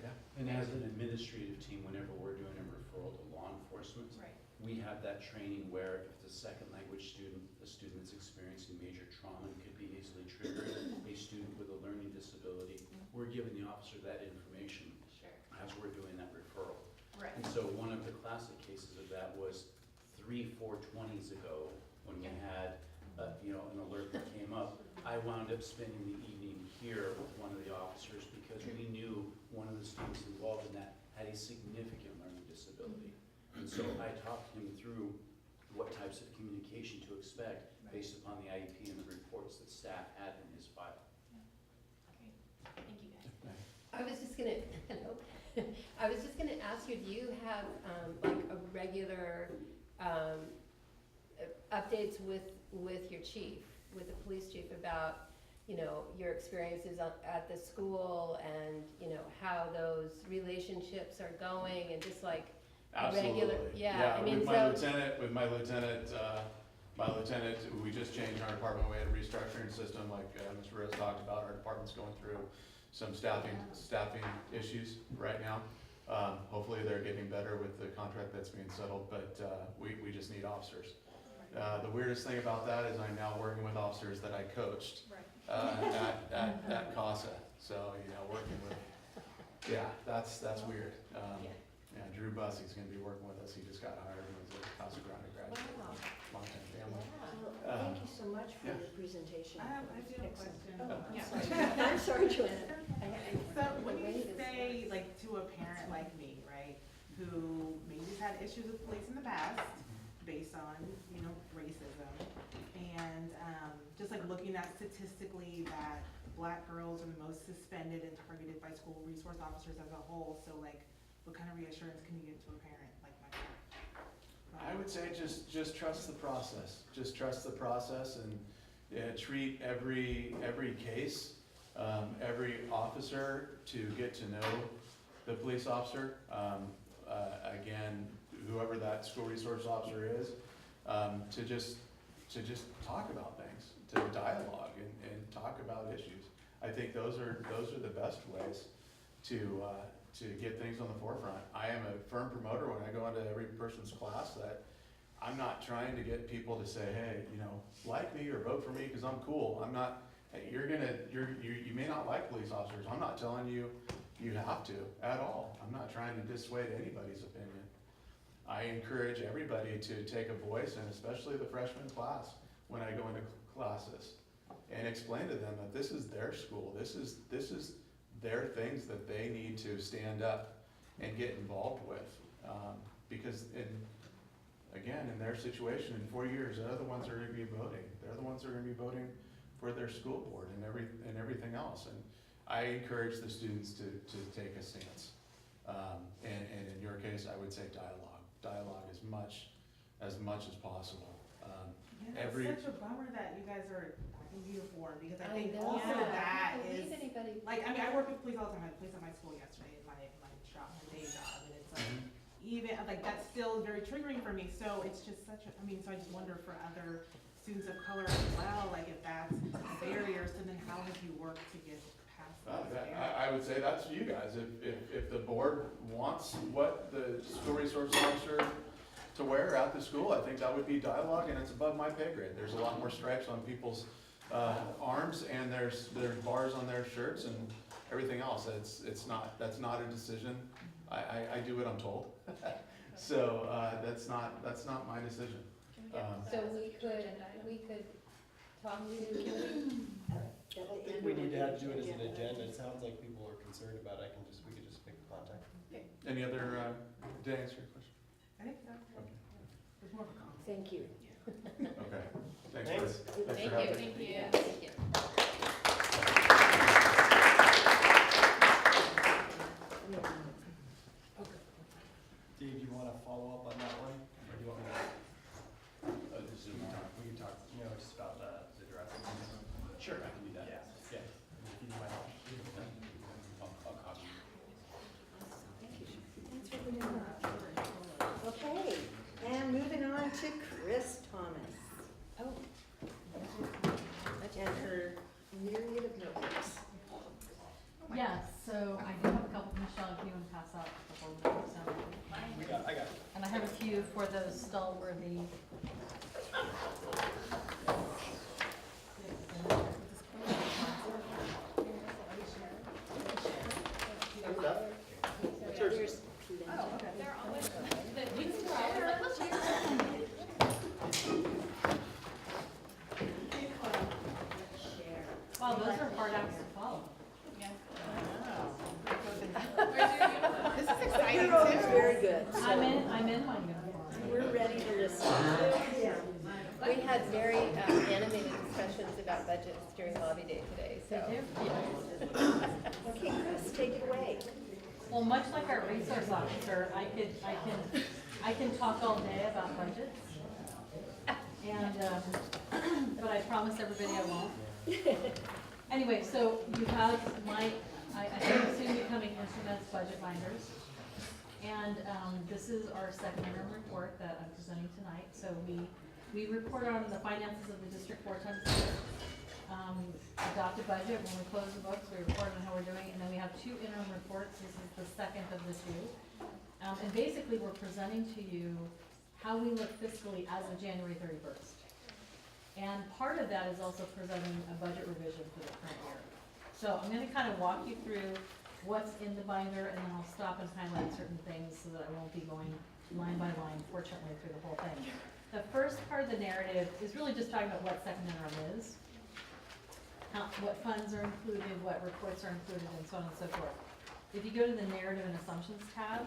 Yeah. And as an administrative team, whenever we're doing a referral to law enforcement, Right. we have that training where if it's a second language student, a student that's experiencing major trauma and could be easily triggered, a student with a learning disability, we're giving the officer that information Sure. as we're doing that referral. Right. And so one of the classic cases of that was 3/4/20s ago, when we had, you know, an alert that came up. I wound up spending the evening here with one of the officers because we knew one of the students involved in that had a significant learning disability. And so I talked him through what types of communication to expect based upon the IEP and the reports that staff had in his file. Great. Thank you, guys. I was just gonna, hello. I was just gonna ask you, do you have, like a regular, updates with your chief, with the police chief about, you know, your experiences at the school and, you know, how those relationships are going and just like regular, Absolutely. yeah, I mean, With so. my lieutenant, we just changed our department. We had a restructuring system like Ms. Rose talked about. Our department's going through some staffing issues right now. Hopefully they're getting better with the contract that's being settled, but we just need officers. The weirdest thing about that is I'm now working with officers that I coached Right. at CASA. So, you know, working with, yeah, that's weird. Yeah, Drew Bussey's gonna be working with us. He just got hired and was a Casa Grande graduate. Wow. Long-time family. Well, thank you so much for yeah. your presentation. I do have a Excellent. question. Oh, I'm Yeah. sorry. I'm sorry, Joanna. So when you say, like, to a parent like me, right, who maybe has had issues with police in the past, based on, you know, racism, and just like looking at statistically that Black girls are the most suspended and targeted by school resource officers as a whole, so like, what kind of reassurance can you give to a parent like myself? I would say just trust the process. Just trust the process and treat every case, every officer to get to know the police officer. Again, whoever that school resource officer is, to just talk about things, to dialogue and talk about issues. I think those are the best ways to get things on the forefront. I am a firm promoter when I go into every person's class that I'm not trying to get people to say, hey, you know, like me or vote for me because I'm cool. I'm not, hey, you may not like police officers. I'm not telling you you have to at all. I'm not trying to dissuade anybody's opinion. I encourage everybody to take a voice, and especially the freshman class, when I go into classes, and explain to them that this is their school. This is there are things that they need to stand up and get involved with. Because again, in their situation, in 4 years, they're the ones that are gonna be voting. They're the ones that are gonna be voting for their school board and everything else. And I encourage the students to take a stance. And in your case, I would say dialogue as much as possible. Yeah, it's such a bummer that you guys are in uniform, because I think know. also that I can't is, believe anybody. like, I mean, I work with police all the time. I had police at my school yesterday, in my shop, my day job, and it's like, even, like, that's still very triggering for me, so it's just such a, I mean, so I just wonder for other students of color as well, like, if that's barriers, so then how have you worked to get past those barriers? I would say that's you guys. If the board wants what the school resource officer to wear at the school, I think that would be dialogue, and it's above my pay grade. There's a lot more stripes on people's arms, and there's bars on their shirts and everything else. That's not a decision. I do what I'm told. So that's not my decision. So we could talk to, I don't think we need to have to do it as an agenda. It sounds like people are concerned about it. We could just make contact. Any other, did I answer your question? I think so. There's more of a comment. Thank you. Okay. Thanks Thanks. for thank having me. you. Thank you. Thank you. Dave, do you want to follow up on that one? Or do you want me to? We can talk, just about the dress. Sure, I can do that. Yeah. If you need my help. I'll copy. Thanks for bringing that up. Okay, and moving on to Chris Thomas. Oh. And her myriad of notebooks. Yes, so I do have a couple, Michelle, if you want to pass out a couple of notes. I got it. And I have a few for those stalworthy. There's They're always, the weeks are always like, let's share. Wow, those are hard acts to follow. Yeah. This is exciting You're always too. very good. I'm in my uniform. We're ready to listen. We had very animated discussions about budgets during lobby day today, so. Okay, Chris, take it away. Well, much like our resource officer, I can talk all day about budgets. And, but I promise everybody I won't. Anyway, so you have I think soon becoming Instruments budget binders. And this is our second interim report that I'm presenting tonight. So we report on the finances of the district 4 times a year. Adopt a budget, when we close the books, we report on how we're doing, and then we have 2 interim reports. This is the second of the 2. And basically, we're presenting to you how we look fiscally as of January 31st. And part of that is also presenting a budget revision for the current year. So I'm gonna kind of walk you through what's in the binder, and then I'll stop and highlight certain things so that I won't be going line by line, fortunately, through the whole thing. The first part of the narrative is really just talking about what second interim is, what funds are included, what reports are included, and so on and so forth. If you go to the narrative and assumptions tab,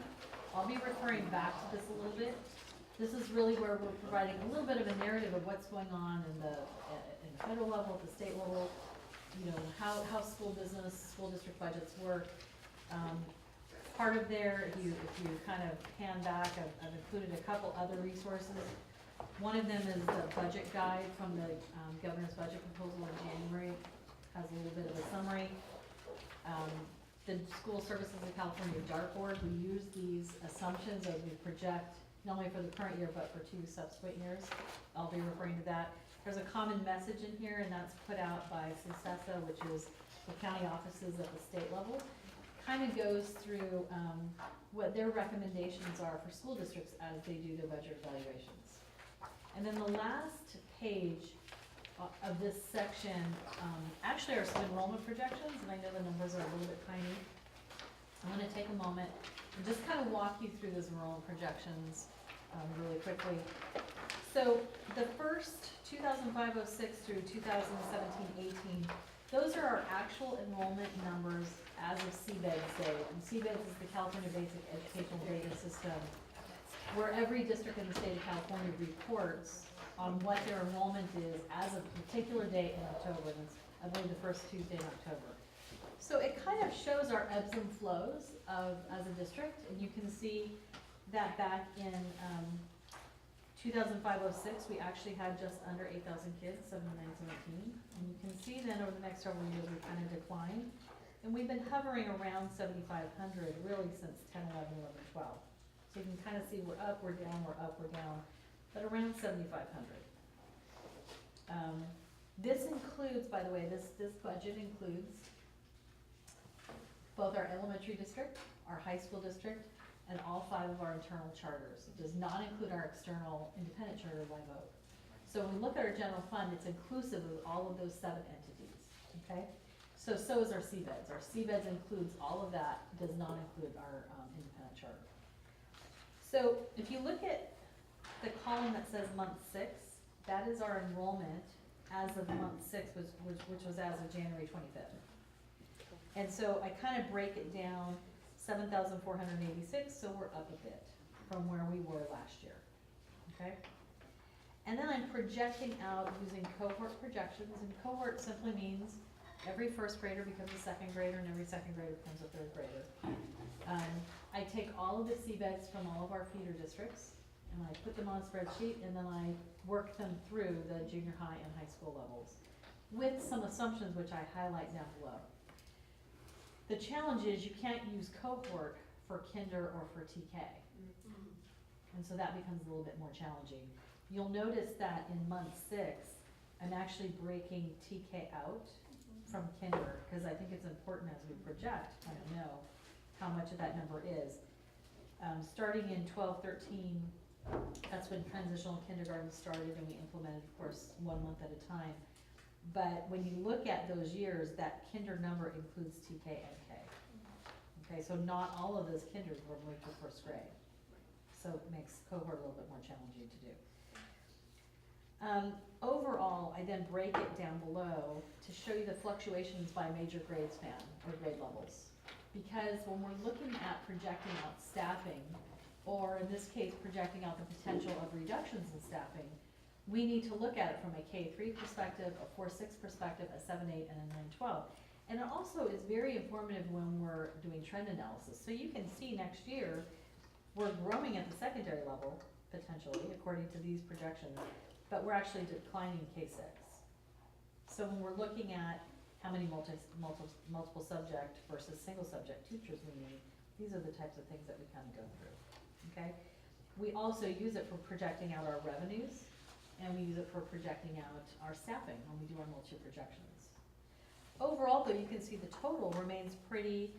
I'll be referring back to this a little bit. This is really where we're providing a little bit of a narrative of what's going on in the federal level, at the state level, how school business, school district budgets work. Part of there, if you kind of pan back, I've included a couple other resources. One of them is the budget guide from the governor's budget proposal in January. Has a little bit of a summary. The School Services of California dartboard, we use these assumptions as we project, not only for the current year, but for 2 subsequent years. I'll be referring to that. There's a common message in here, and that's put out by CISESA, which is the county offices at the state level. Kind of goes through what their recommendations are for school districts as they do their budget evaluations. And then the last page of this section actually are some enrollment projections, and I know the numbers are a little bit tiny. I'm going to take a moment and just kind of walk you through those enrollment projections really quickly. So the first 2005-06 through 2017-18, Those are our actual enrollment numbers as of CBED's day. And CBED's is the California Basic Educational Data System, where every district in the state of California reports on what their enrollment is as of a particular day in October. That's, I believe, the first Tuesday in October. So it kind of shows our ebbs and flows as a district, and you can see that back in 2005-06, we actually had just under 8,000 kids, 79-17. And you can see then over the next several years we kind of declined. And we've been hovering around 7,500 really since 10, 11, 11, 12. So you can kind of see we're up, we're down, we're up, we're down, but around 7,500. This includes, by the way, this budget includes both our elementary district, our high school district, and all 5 of our internal charters. It does not include our external independent charter, Live Oak. So when we look at our general fund, it's inclusive of all of those 7 entities, okay? So is our CBEDS. Our CBEDS includes all of that, does not include our independent charter. So if you look at the column that says month 6, that is our enrollment as of month 6, which was as of January 25th. And so I kind of break it down, 7,486, so we're up a bit from where we were last year, okay? And then I'm projecting out using cohort projections, and cohort simply means every first grader becomes a second grader, and every second grader becomes a third grader. I take all of the CBEDs from all of our feeder districts, and I put them on a spreadsheet, and then I work them through the junior high and high school levels with some assumptions which I highlight down below. The challenge is you can't use cohort for kinder or for TK. And so that becomes a little bit more challenging. You'll notice that in month 6, I'm actually breaking TK out from kinder, because I think it's important as we project to kind of know how much of that number is. Starting in 12-13, that's when transitional kindergarten started, and we implemented, of course, 1 month at a time. But when you look at those years, that kinder number includes TK and K. Okay, so not all of those kinders were moved to first grade. So it makes cohort a little bit more challenging to do. Overall, I then break it down below to show you the fluctuations by major grade span or grade levels. Because when we're looking at projecting out staffing, or in this case, projecting out the potential of reductions in staffing, we need to look at it from a K-3 perspective, a 4-6 perspective, a 7-8, and a 9-12. And it also is very informative when we're doing trend analysis. So you can see next year, we're growing at the secondary level, potentially, according to these projections, but we're actually declining K-6. So when we're looking at how many multiple subject versus single subject teachers we need, these are the types of things that we kind of go through, okay? We also use it for projecting out our revenues, and we use it for projecting out our staffing when we do our multi-year projections. Overall, though, you can see the total remains pretty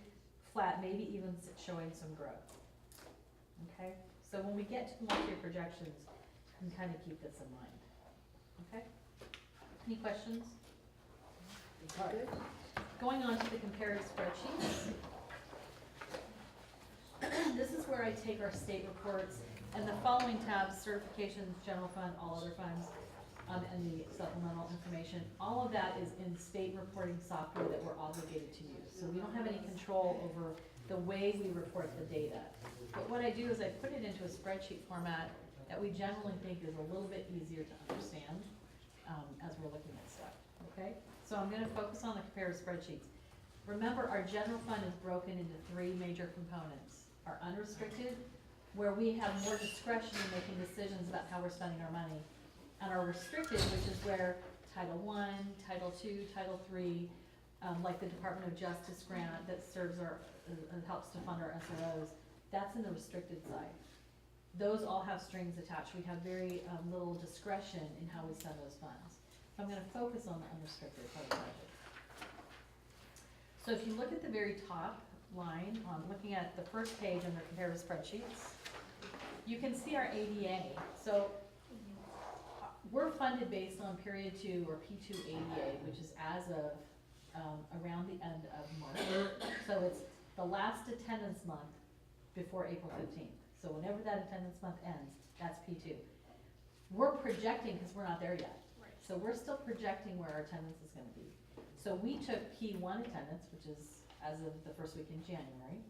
flat, maybe even showing some growth, okay? So when we get to the multi-year projections, you can kind of keep this in mind, okay? Any questions? All right. Going on to the comparative spreadsheets. This is where I take our state reports and the following tabs: certifications, general fund, all other funds, and the supplemental information. All of that is in state reporting software that we're obligated to use. So we don't have any control over the way we report the data. But what I do is I put it into a spreadsheet format that we generally think is a little bit easier to understand as we're looking at stuff, okay? So I'm gonna focus on the comparative spreadsheets. Remember, our general fund is broken into 3 major components. Our unrestricted, where we have more discretion in making decisions about how we're spending our money. And our restricted, which is where Title I, Title II, Title III, like the Department of Justice grant that serves our, helps to fund our SROs, that's in the restricted side. Those all have strings attached. We have very little discretion in how we spend those funds. So I'm gonna focus on the unrestricted part of the budget. So if you look at the very top line, looking at the first page under comparative spreadsheets, you can see our ADA. So we're funded based on period 2 or P2 ADA, which is as of around the end of March. So it's the last attendance month before April 15th. So whenever that attendance month ends, that's P2. We're projecting, because we're not there yet. So we're still projecting where our attendance is gonna be. So we took P1 attendance, which is as of the first week in January,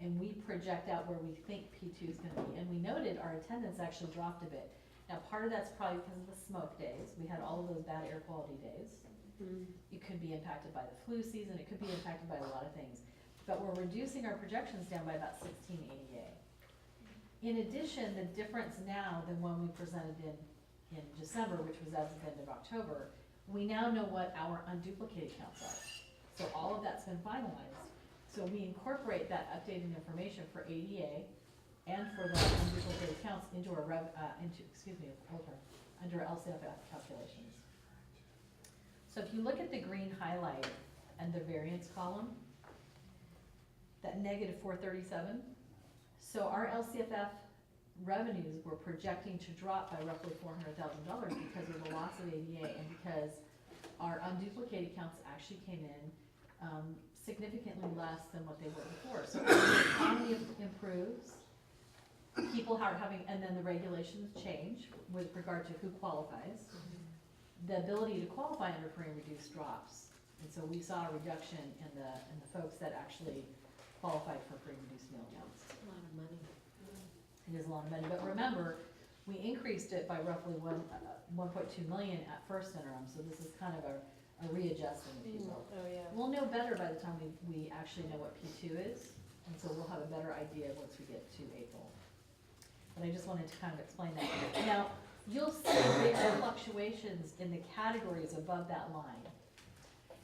and we project out where we think P2 is gonna be, and we noted our attendance actually dropped a bit. Now, part of that's probably because of the smoke days, we had all of those bad air quality days. It could be impacted by the flu season, it could be impacted by a lot of things, but we're reducing our projections down by about 16 ADA. In addition, the difference now than when we presented in December, which was as of the end of October, we now know what our unduplicated counts are. So all of that's been finalized. So we incorporate that updated information for ADA and for the unduplicated counts into our under LCFF calculations. So if you look at the green highlight and the variance column, that negative 437, so our LCFF revenues were projecting to drop by roughly $400,000 because of the loss of ADA and because our unduplicated counts actually came in significantly less than what they were before. So as the economy improves, people are having, and then the regulations change with regard to who qualifies, the ability to qualify under free and reduced drops. And so we saw a reduction in the folks that actually qualified for free and reduced meal counts. That's a lot of money. It is a lot of money, but remember, we increased it by roughly 1.2 million at first interim, so this is kind of a readjustment, if you will. Oh, yeah. We'll know better by the time we actually know what P2 is, and so we'll have a better idea once we get to April. But I just wanted to kind of explain that. Now, you'll see bigger fluctuations in the categories above that line.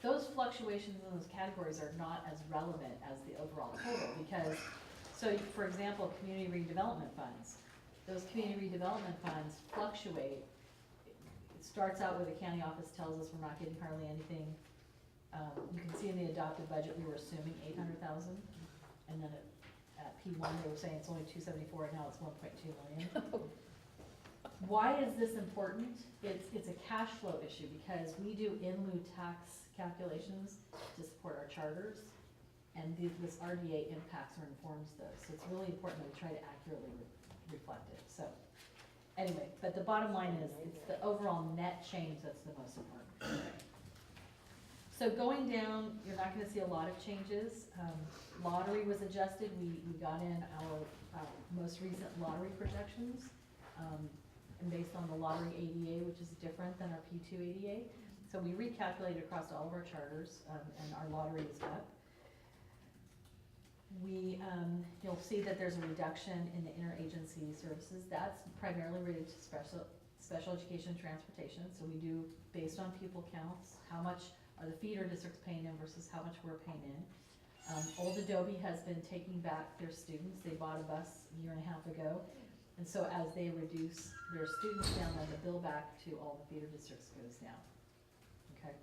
Those fluctuations in those categories are not as relevant as the overall total because, so for example, community redevelopment funds. Those community redevelopment funds fluctuate. It starts out where the county office tells us we're not getting hardly anything. You can see in the adopted budget, we were assuming 800,000. And then at P1, they were saying it's only 274, and now it's 1.2 million. Why is this important? It's a cash flow issue because we do in lieu tax calculations to support our charters, and this RDA impacts or informs those. So it's really important that we try to accurately reflect it. So anyway, but the bottom line is it's the overall net change that's the most important. So going down, you're not going to see a lot of changes. Lottery was adjusted. We got in our most recent lottery projections. And based on the lottery ADA, which is different than our P2 ADA. So we recalculated across all of our charters, and our lottery is up. You'll see that there's a reduction in the interagency services. That's primarily related to special education transportation. So we do, based on pupil counts, how much are the feeder districts paying in versus how much we're paying in. Old Adobe has been taking back their students. They bought a bus a year and a half ago. And so as they reduce their students down, then the bill back to all the feeder districts goes down. Okay.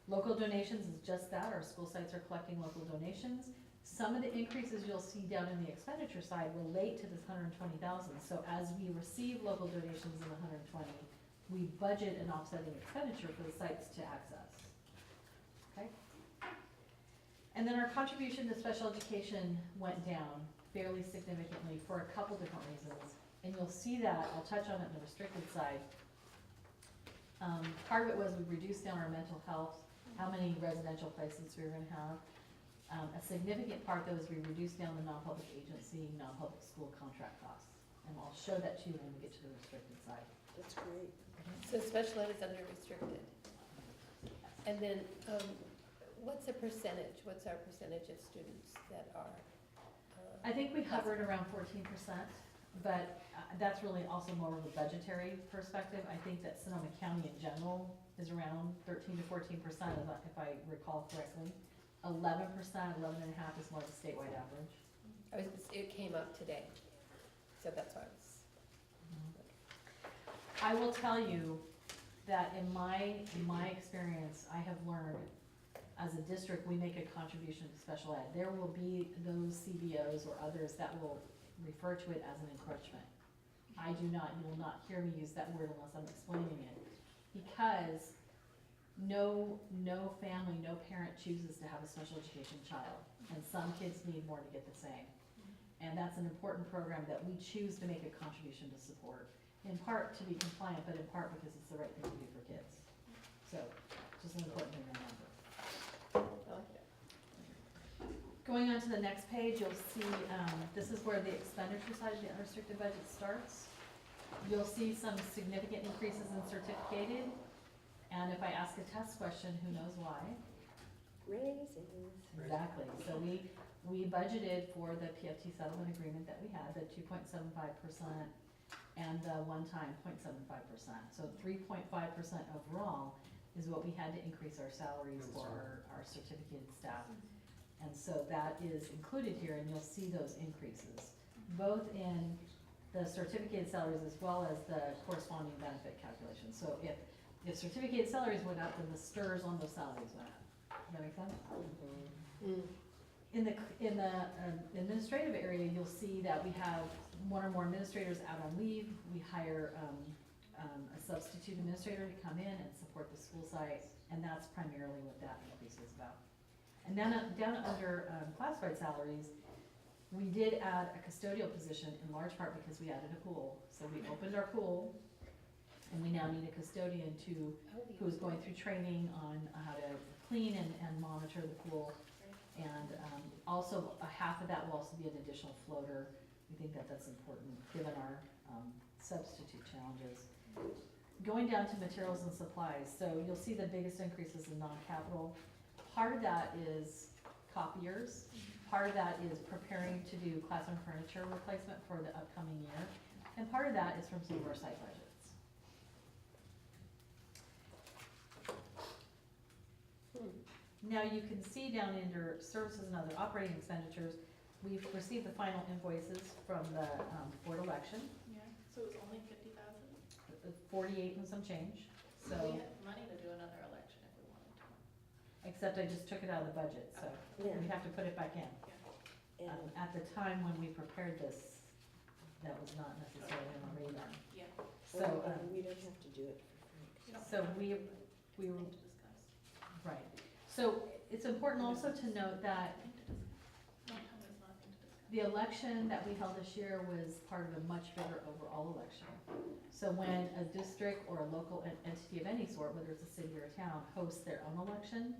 Local donations is just that. Our school sites are collecting local donations. Some of the increases you'll see down in the expenditure side relate to this 120,000. So as we receive local donations in the 120, we budget an offsetting expenditure for the sites to access. Okay. And then our contribution to special education went down fairly significantly for a couple different reasons. And you'll see that, I'll touch on it in the restricted side. Part of it was we reduced down our mental health, how many residential placements we were gonna have. A significant part though is we reduced down the non-public agency, non-public school contract costs. And I'll show that to you when we get to the restricted side. That's great. So special ed is under restricted. And then, what's our percentage of students that are? I think we hovered around 14%, but that's really also more of a budgetary perspective. I think that Sonoma County in general is around 13 to 14%, if I recall correctly. 11%, 11.5% is more of a statewide average. It came up today, so that's why I will tell you that in my experience, I have learned as a district, we make a contribution to special ed. There will be those CBOs or others that will refer to it as an encroachment. You will not hear me use that word unless I'm explaining it. Because no family, no parent chooses to have a special education child. And some kids need more to get the same. And that's an important program that we choose to make a contribution to support. In part to be compliant, but in part because it's the right thing to do for kids. So which is an important thing to remember. Going on to the next page, you'll see, this is where the expenditure side of the unrestricted budget starts. You'll see some significant increases in certificated, and if I ask a test question, who knows why? Raises. Exactly, so we budgeted for the PFT settlement agreement that we had, the 2.75% and the one-time 0.75%. So 3.5% overall is what we had to increase our salaries for our certificated staff. And so that is included here, and you'll see those increases, both in the certificated salaries as well as the corresponding benefit calculation. So if certificated salaries went up, then the STRs on those salaries went up. Does that make sense? In the administrative area, you'll see that we have one or more administrators out on leave. We hire a substitute administrator to come in and support the school site, and that's primarily what that increase is about. And then down under classified salaries, we did add a custodial position in large part because we added a pool. So we opened our pool, and we now need a custodian who's going through training on how to clean and monitor the pool. And also, half of that will also be an additional floater. We think that that's important, given our substitute challenges. Going down to materials and supplies, so you'll see the biggest increases in non-capital. Part of that is copiers. Part of that is preparing to do classroom furniture replacement for the upcoming year. And part of that is from some of our site budgets. Now you can see down under services and other operating expenditures, we've received the final invoices from the board election, Yeah, so it was only 50,000? 48 and some change, so, We had money to do another election if we wanted to. except I just took it out of the budget, so Yeah. we have to put it back in. And At the time when we prepared this, that was not necessarily on the radar. Yeah. So, we don't have to do it for You don't So have to, we but were, something to discuss. right. So it's important also to note that Not tell me it's nothing to discuss. the election that we held this year was part of a much bigger overall election. So when a district or a local entity of any sort, whether it's a city or a town, hosts their own election,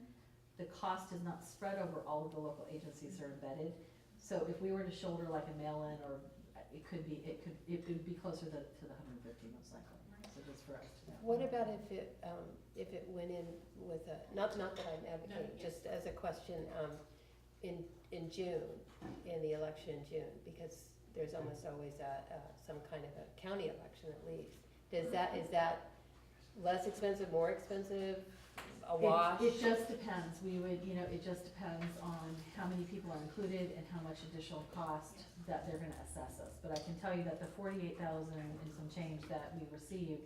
the cost is not spread over all of the local agencies that are embedded. So if we were to shoulder like a mail-in, or it would be closer to the 150 most likely. So just for us to know. What about if it went in with a, not that I'm advocating, No, just as a question, in June, in the election in June, because there's almost always some kind of a county election at least. Is that less expensive, more expensive, a wash? It just depends. It just depends on how many people are included and how much additional cost that they're gonna assess us. But I can tell you that the 48,000 and some change that we received,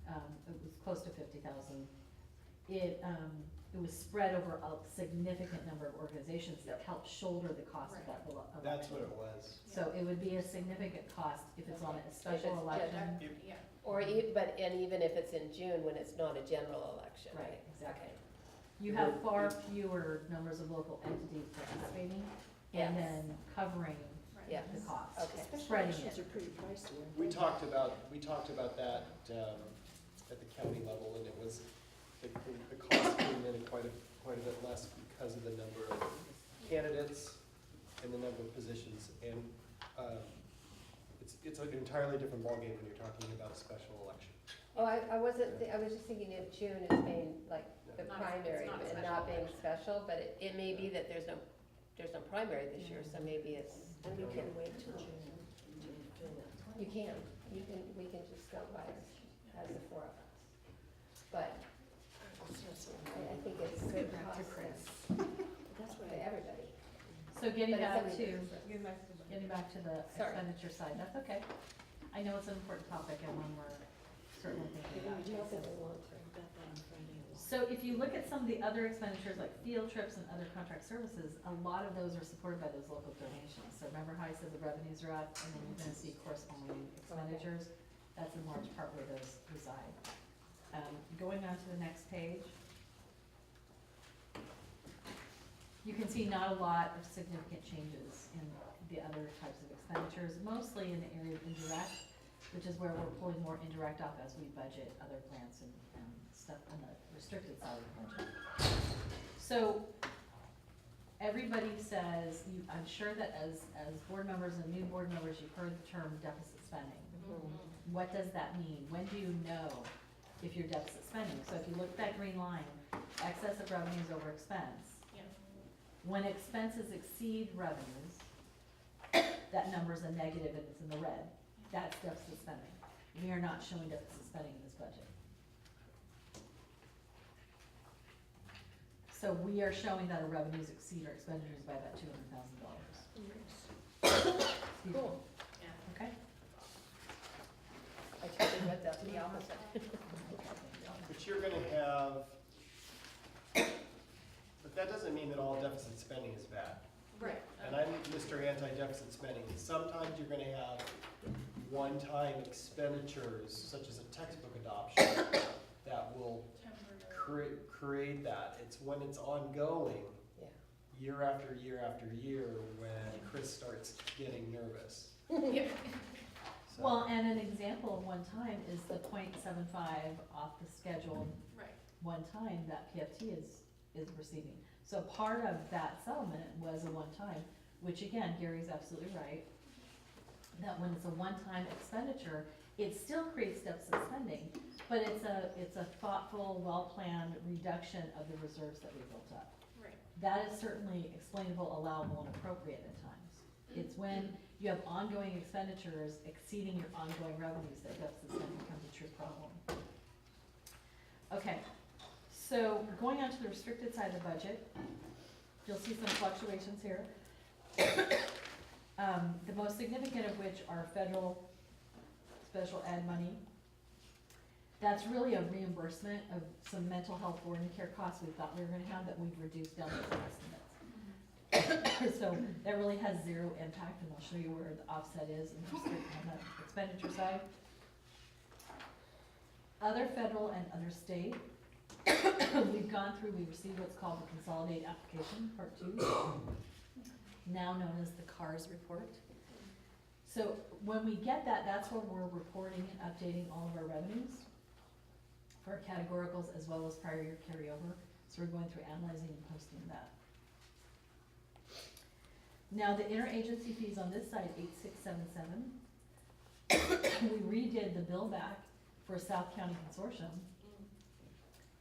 it was close to 50,000. It was spread over a significant number of organizations that helped shoulder the cost of that election. That's what it was. So it would be a significant cost if it's on a special it's election. Yeah. Or even if it's in June when it's not a general election, right? Right, exactly. Okay. You have far fewer numbers of local entities participating and Yes. then covering Right. Yeah. the cost, Okay. Special spreading elections it. are pretty pricey, aren't We they? talked about that at the county level, and it was, the cost came in quite a bit less because of the number of candidates and the number of positions. And it's an entirely different ballgame when you're talking about a special election. Oh, I wasn't, I was just thinking of June as being like the Not- primary it's not a and special not being election. special, but it may be that there's no primary this year, so maybe it's, And we can wait till June to do that. we can just go by as the four of us. But I think it's good cost That's to right. everybody. So getting But it's back only- to the Sorry. expenditure side, that's okay. I know it's an important topic and one we're certainly thinking about. Maybe we talk about that on Friday. So if you look at some of the other expenditures like field trips and other contract services, a lot of those are supported by those local donations. So remember how I said the revenues are up and then you're gonna see corresponding expenditures? That's in large part where those reside. Going on to the next page. You can see not a lot of significant changes in the other types of expenditures, mostly in the area of indirect. which is where we're pulling more indirect off as we budget other grants and stuff on the restricted side of the budget. So, everybody says, I'm sure that as board members and new board members, you've heard the term deficit spending. What does that mean? When do you know if you're deficit spending? So if you look at that green line, excess of revenues over expense. Yeah. When expenses exceed revenues, that number's a negative and it's in the red. That's deficit spending. We are not showing deficit spending in this budget. So we are showing that our revenues exceed our expenditures by about $200,000. Cool. Okay? I totally read that to the opposite. But you're gonna have, but that doesn't mean that all deficit spending is bad. Right. And I'm Mr. Anti-Deficit Spending. Sometimes you're gonna have one-time expenditures, such as a textbook adoption, that will create that. It's when it's ongoing, Yeah. year after year after year, when Chris starts getting nervous. Yeah. So- Well, and an example of one time is the .75 off the schedule Right. one time that PFT is receiving. So part of that settlement was a one-time, which again, Gary's absolutely right, that when it's a one-time expenditure, it still creates deficit spending, but it's a thoughtful, well-planned reduction of the reserves that we built up. Right. That is certainly explainable, allowable, and appropriate at times. It's when you have ongoing expenditures exceeding your ongoing revenues that deficit spending becomes a true problem. Okay, so going on to the restricted side of the budget, you'll see some fluctuations here. The most significant of which are federal special ed money. That's really a reimbursement of some mental health board and care costs we thought we were gonna have that we've reduced down to some estimates. So that really has zero impact, and I'll show you where the offset is on the expenditure side. Other federal and other state, we've gone through, we received what's called the Consolidated Application, Part 2, now known as the CARS report. So when we get that, that's where we're reporting and updating all of our revenues for our categoricals as well as prior year carryover. So we're going through analyzing and posting that. Now the interagency fees on this side, 8677. We redid the bill back for South County Consortium.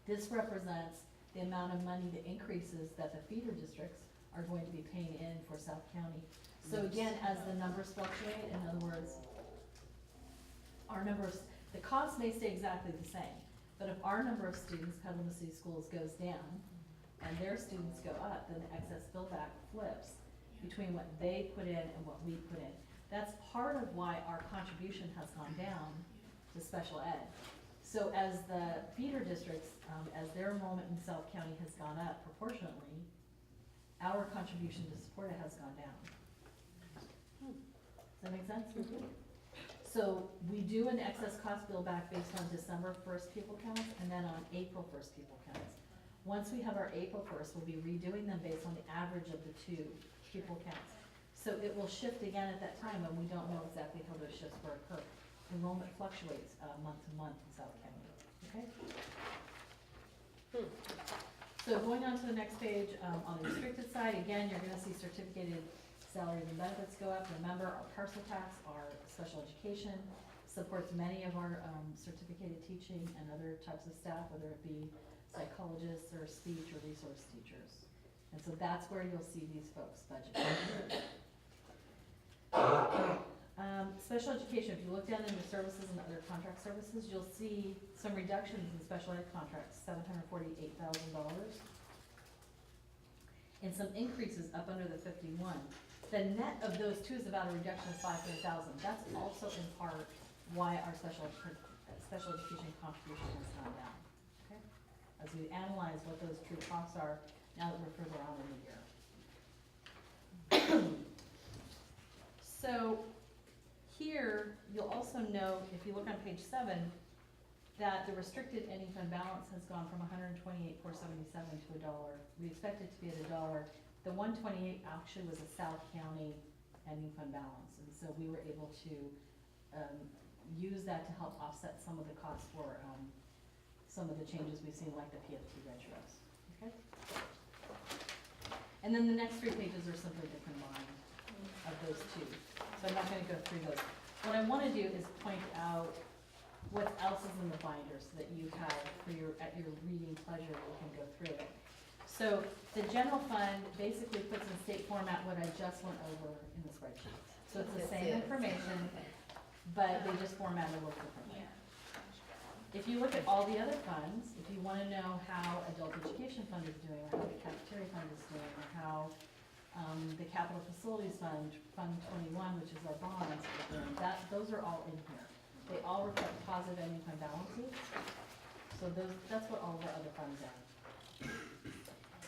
This represents the amount of money, the increases that the feeder districts are going to be paying in for South County. So again, as the numbers fluctuate, in other words, our numbers, the costs may stay exactly the same, but if our number of students, Petaluma City Schools, goes down and their students go up, then the excess bill back flips between what they put in and what we put in. That's part of why our contribution has gone down to special ed. So as the feeder districts, as their enrollment in South County has gone up proportionately, our contribution to support it has gone down. Does that make sense? Mm-hmm. So we do an excess cost bill back based on December 1st pupil counts and then on April 1st pupil counts. Once we have our April 1st, we'll be redoing them based on the average of the two pupil counts. So it will shift again at that time, and we don't know exactly how those shifts will occur. Enrollment fluctuates month to month in South County, okay? So going on to the next page, on the restricted side, again, you're gonna see certificated salaries and benefits go up. Remember, our parcel tax, our special education supports many of our certificated teaching and other types of staff, whether it be psychologists or speech or resource teachers. And so that's where you'll see these folks budget. Special education, if you look down into services and other contract services, you'll see some reductions in special ed contracts, $748,000. And some increases up under the 51. The net of those two is about a reduction of 500,000. That's also in part why our special education contribution has gone down, okay? As we analyze what those true costs are now that we're further on in the year. So here, you'll also note, if you look on page 7, that the restricted ending fund balance has gone from $128,477 to $1. We expect it to be at $1. The 128 actually was a South County ending fund balance, and so we were able to use that to help offset some of the costs for, some of the changes we've seen, like the PFT retros, okay? And then the next 3 pages are simply the combined of those two, so I'm not gonna go through those. What I wanna do is point out what else is in the binder so that you have, at your reading pleasure, you can go through it. So the general fund basically puts in state format what I just went over in the spreadsheet. So it's the same information, but they just format it a little differently. If you look at all the other funds, if you wanna know how adult education fund is doing, or how the cafeteria fund is doing, or how the capital facilities fund, Fund 21, which is our bonds, are doing, those are all in here. They all reflect positive ending fund balances, so that's what all of our other funds are.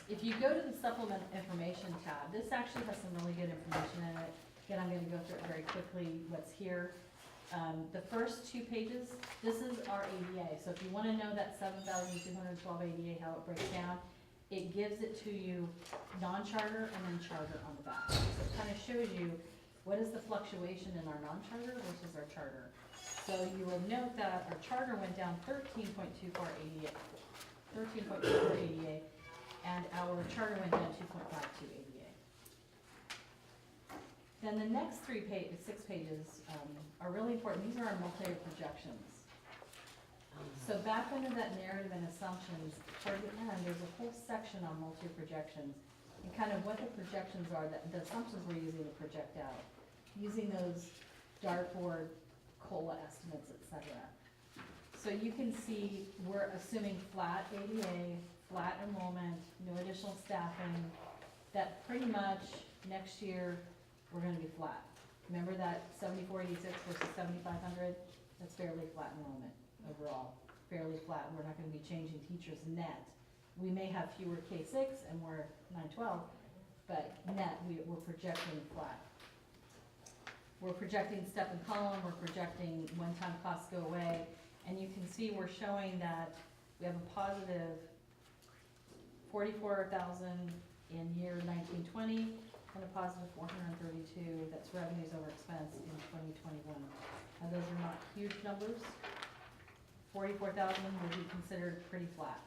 If you go to the supplement information tab, this actually has some really good information in it. Again, I'm gonna go through it very quickly, what's here. The first 2 pages, this is our ADA, so if you wanna know that 7,212 ADA, how it breaks down, it gives it to you non-charter and then charter on the back. So it kinda shows you what is the fluctuation in our non-charter versus our charter. So you will note that our charter went down 13.24 ADA, and our charter went down 2.52 ADA. Then the next 6 pages are really important. These are our multi-year projections. So back under that narrative and assumptions, toward the end, there's a whole section on multi-year projections and kind of what the projections are, the assumptions we're using to project out, using those dartboard COLA estimates, et cetera. So you can see we're assuming flat ADA, flat enrollment, no additional staffing, that pretty much next year we're gonna be flat. Remember that 7486 versus 7500? That's fairly flat enrollment overall, fairly flat. We're not gonna be changing teachers net. We may have fewer K6 and we're 912, but net we're projecting flat. We're projecting step and column, we're projecting one-time costs go away, and you can see we're showing that we have a positive 44,000 in year 1920 and a positive 432, that's revenues over expense in 2021. Now those are not huge numbers. 44,000 would be considered pretty flat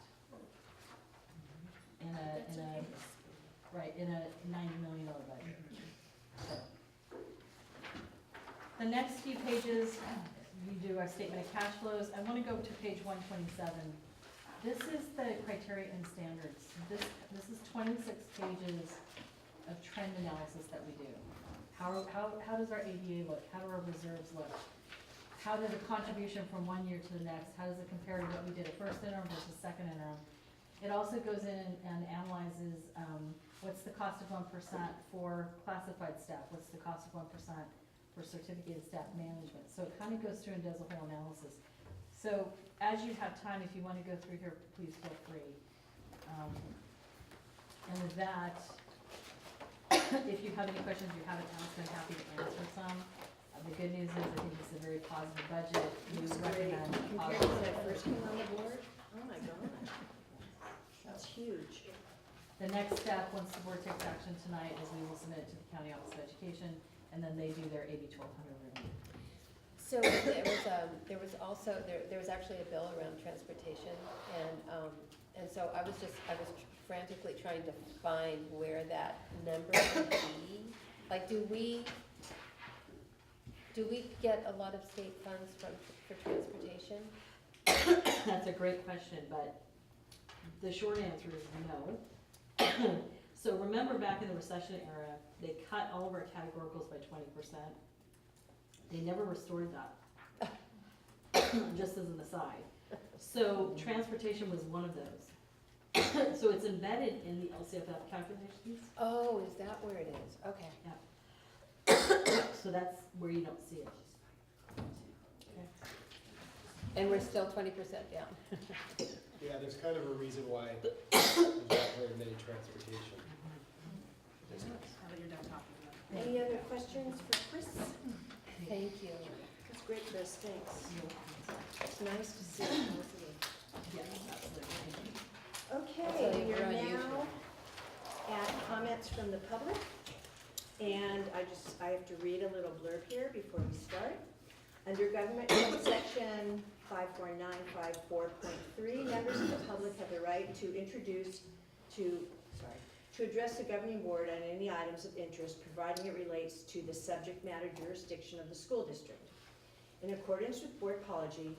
in a $90 million budget. So, the next few pages, we do our statement of cash flows. I want to go to page 127. This is the criteria and standards. This is 26 pages of trend analysis that we do. How does our ADA look? How do our reserves look? How does the contribution from one year to the next, how does it compare to what we did at first interim versus second interim? It also goes in and analyzes what's the cost of 1% for classified staff, what's the cost of 1% for certificated staff management. So it kind of goes through and does a whole analysis. So as you have time, if you want to go through here, please feel free. And with that, if you have any questions you haven't asked, I'm happy to answer some. The good news is I think it's a very positive budget. We recommend Compared to when I first came on the board, oh my gosh, that's huge. The next step, once the board takes action tonight, is we will submit it to the County Office of Education, and then they do their AB 1200 review. So there was also, there was actually a bill around transportation, and so I was frantically trying to find where that number would be. Like, do we get a lot of state funds for transportation? That's a great question, but the short answer is no. So remember back in the recession era, they cut all of our categoricals by 20%. They never restored that, just as an aside. So transportation was one of those. So it's embedded in the LCFF calculations. Oh, is that where it is? Okay. Yeah. So that's where you don't see it. Okay. And we're still 20% down. Yeah, there's kind of a reason why there's not very many transportation. Now that you're done talking about it. Any other questions for Chris? Thank you. That's great, Chris, thanks. It's nice to see both of you. Yes, absolutely. Okay, So we you're are unusual. now at comments from the public. And I have to read a little blurb here before we start. Under Government Code Section 54954.3, members of the public have the right to address the governing board on any items of interest, providing it relates to the subject matter jurisdiction of the school district. In accordance with board policy,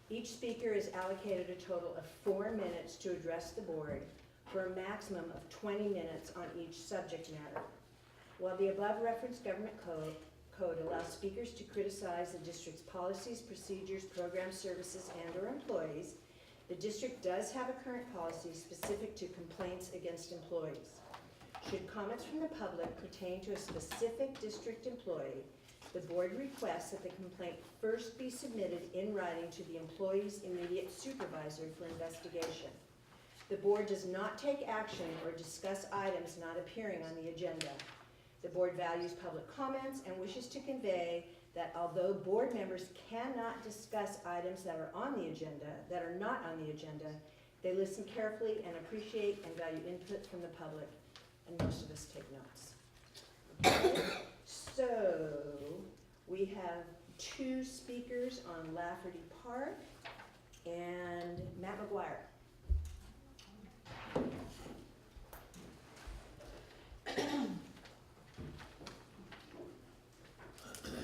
each speaker is allocated a total of 4 minutes to address the board for a maximum of 20 minutes on each subject matter. While the above referenced government code allows speakers to criticize the district's policies, procedures, programs, services, and/or employees, the district does have a current policy specific to complaints against employees. Should comments from the public pertain to a specific district employee, the board requests that the complaint first be submitted in writing to the employee's immediate supervisor for investigation. The board does not take action or discuss items not appearing on the agenda. The board values public comments and wishes to convey that although board members cannot discuss items that are not on the agenda, they listen carefully and appreciate and value input from the public, and most of us take notes. Okay. So, we have 2 speakers on Lafferty Park, and Matt McGuire.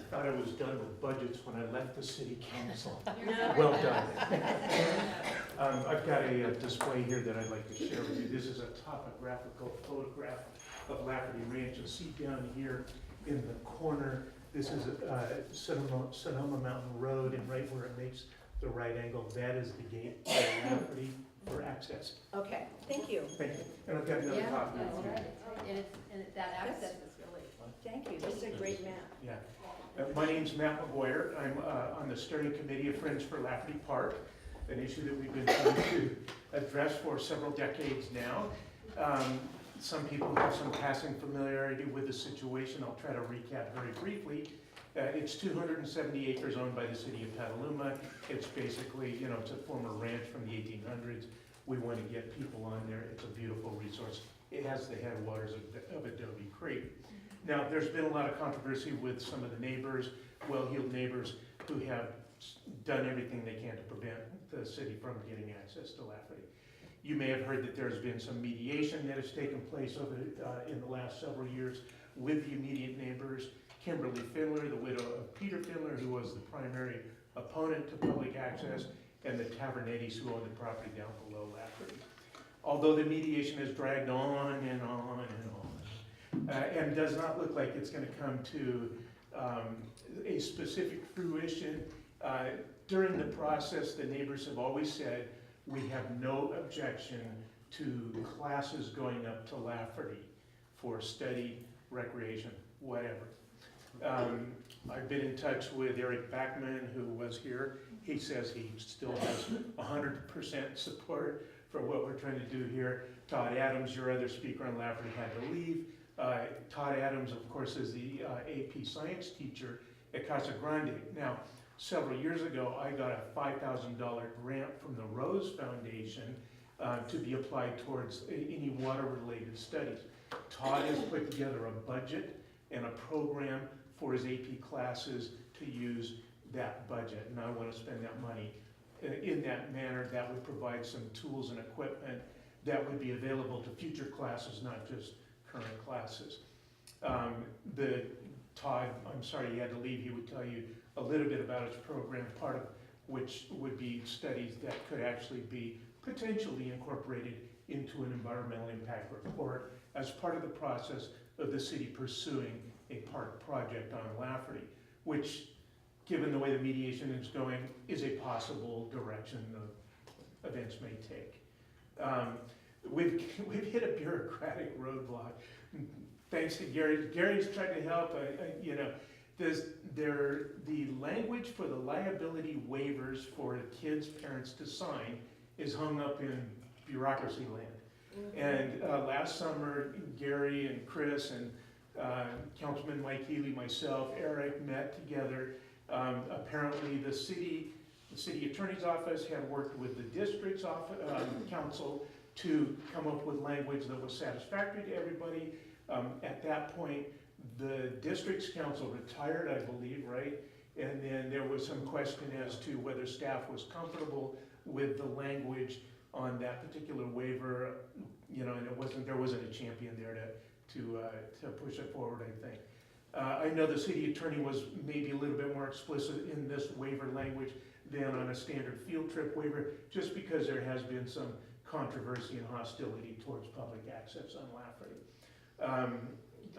Thought I was done with budgets when I left the city council. No. Well done. I've got a display here that I'd like to share with you. This is a topographical photograph of Lafferty Ranch. You'll see down here in the corner, this is Sonoma Mountain Road, and right where it makes the right angle, that is the gate to Lafferty for access. Okay, thank you. Thank you. And I've got another Yeah, copy. that's right. And that access is really. Thank you, this is a great map. Yeah. My name's Matt McGuire. I'm on the steering committee of Friends for Lafferty Park, an issue that we've been trying to address for several decades now. Some people have some passing familiarity with the situation. I'll try to recap very briefly. It's 270 acres owned by the city of Petaluma. It's basically, it's a former ranch from the 1800s. We want to get people on there. It's a beautiful resource. It has the headwaters of Adobe Creek. Now, there's been a lot of controversy with some of the neighbors, well-heeled neighbors, who have done everything they can to prevent the city from getting access to Lafferty. You may have heard that there's been some mediation that has taken place in the last several years with the immediate neighbors. Kimberly Findler, the widow of Peter Findler, who was the primary opponent to public access, and the Tavernettis, who own the property down below Lafferty. Although the mediation has dragged on and on and on, and does not look like it's going to come to a specific fruition. During the process, the neighbors have always said, we have no objection to classes going up to Lafferty for study, recreation, whatever. I've been in touch with Eric Backman, who was here. He says he still has 100% support for what we're trying to do here. Todd Adams, your other speaker on Lafferty, had to leave. Todd Adams, of course, is the AP science teacher at Casa Grande. Now, several years ago, I got a $5,000 grant from the Rose Foundation to be applied towards any water-related studies. Todd has put together a budget and a program for his AP classes to use that budget, and I want to spend that money in that manner. That would provide some tools and equipment that would be available to future classes, not just current classes. Todd, I'm sorry he had to leave, he would tell you a little bit about his program, part of which would be studies that could actually be potentially incorporated into an environmental impact report as part of the process of the city pursuing a park project on Lafferty, which, given the way the mediation is going, is a possible direction the events may take. We've hit a bureaucratic roadblock. Thanks to Gary. Gary's tried to help. The language for the liability waivers for kids' parents to sign is hung up in bureaucracy land. And last summer, Gary and Chris and Councilman Mike Healy, myself, Eric met together. Apparently, the city attorney's office had worked with the district's council to come up with language that was satisfactory to everybody. At that point, the district's council retired, I believe, right? And then there was some question as to whether staff was comfortable with the language on that particular waiver, you know, and there wasn't a champion there to push it forward, I think. I know the city attorney was maybe a little bit more explicit in this waiver language than on a standard field trip waiver, just because there has been some controversy and hostility towards public access on Lafferty.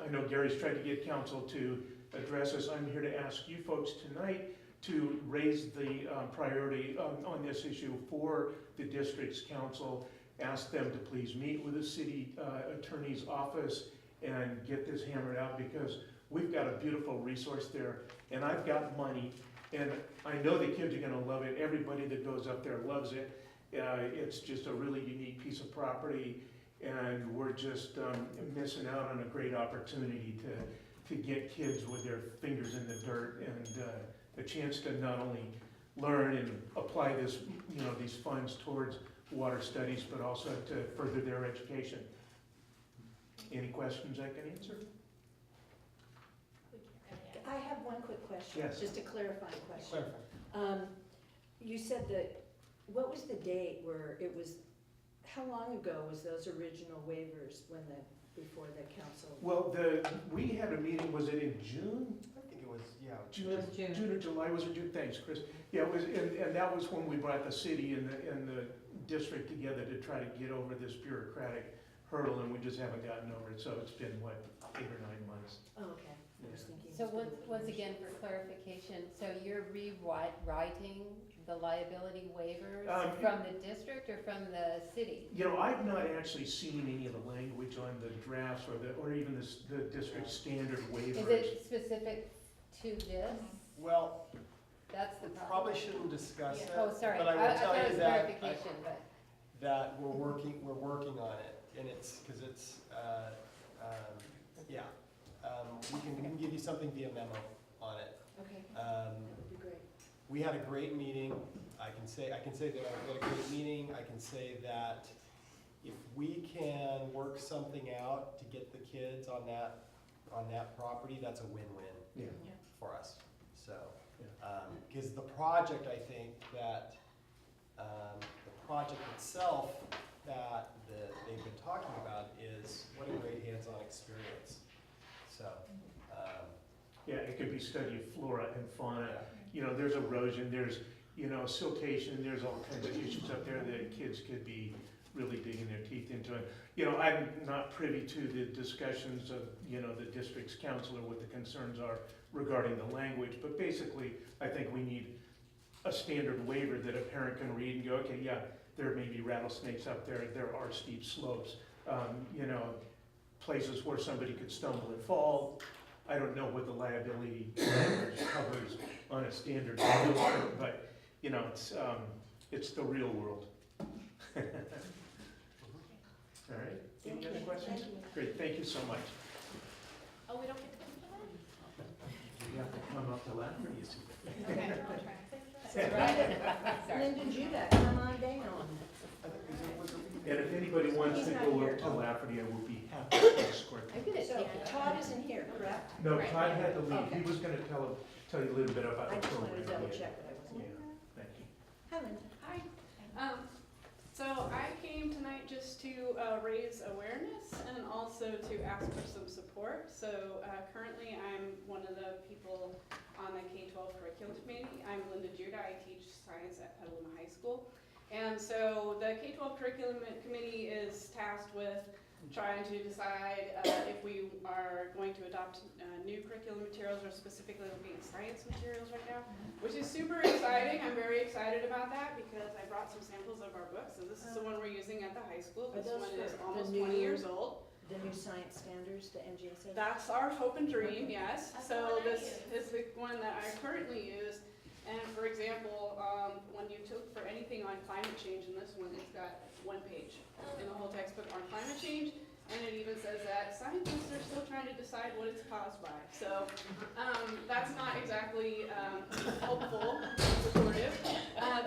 I know Gary's tried to get council to address this. I'm here to ask you folks tonight to raise the priority on this issue for the district's council. Ask them to please meet with the city attorney's office and get this hammered out, because we've got a beautiful resource there, and I've got money, and I know the kids are gonna love it. Everybody that goes up there loves it. It's just a really unique piece of property, and we're just missing out on a great opportunity to get kids with their fingers in the dirt and a chance to not only learn and apply this, you know, these funds towards water studies, but also to further their education. Any questions I can answer? I have one quick question. Yes. Just a clarifying question. You said that, what was the date where it was, how long ago was those original waivers before the council? Well, we had a meeting, was it in June? I think it was, yeah. June or July, was it June? Thanks, Chris. Yeah, it was, and that was when we brought the city and the district together to try to get over this bureaucratic hurdle, and we just haven't gotten over it, so it's been, what, 8 or 9 months? Oh, okay. I was thinking. So once again, for clarification, so you're rewriting the liability waivers from the district or from the city? You know, I've not actually seen any of the language on the drafts or even the district standard waivers. Is it specific to this? Well, That's the we problem. probably shouldn't discuss it. Oh, sorry, But I will tell thought it you was that, clarification, but. that we're working on it, and it's, because it's, yeah. We can give you something via memo on it. Okay, that would be great. We had a great meeting. I can say that we had a great meeting. I can say that if we can work something out to get the kids on that property, that's a win-win Yeah. for us. So, Yeah. because the project, I think that the project itself that they've been talking about is what a great hands-on experience. So, Yeah, it could be study of flora and fauna. yeah. You know, there's erosion, there's, you know, siltation, there's all kinds of issues up there that kids could be really digging their teeth into. And, you know, I'm not privy to the discussions of, you know, the district's council or what the concerns are regarding the language, but basically, I think we need a standard waiver that a parent can read and go, okay, yeah, there may be rattlesnakes up there, there are steep slopes, you know, places where somebody could stumble and fall. I don't know what the liability language covers on a standard field trip, but, you know, it's the real world. All right, any other questions? Thank you. Great, thank you so much. Oh, we don't get to come to You have to come up to Lafferty, you see. that? Okay, I'll try. Linda Judah, come on down. And if anybody wants to go up to Lafferty, I will be happy to escort I'm them. gonna So take it. Todd isn't here, correct? No, Right. Todd had to leave, Okay. he was gonna tell you a little bit about I the just wanted program. to double Yeah. check that I wasn't. Yeah, thank you. Hi, Linda. Hi. So I came tonight just to raise awareness and also to ask for some support. So currently I'm one of the people on the K-12 curriculum committee. I'm Linda Judah. I teach science at Petaluma High School. And so the K-12 curriculum committee is tasked with trying to decide if we are going to adopt new curriculum materials, or specifically looking at science materials right now, which is super exciting. I'm very excited about that because I brought some samples of our books. So this is the one we're using at the high school. Are This those one for is the almost new- 20 years old. The new science standards, the NGSA? That's our hope and dream, yes. That's So the one I this use. is the one that I currently use. And for example, when you took for anything on climate change, in this one, it's got one page in the whole textbook on climate change. And it even says that scientists are still trying to decide what it's caused by. So that's not exactly helpful, supportive.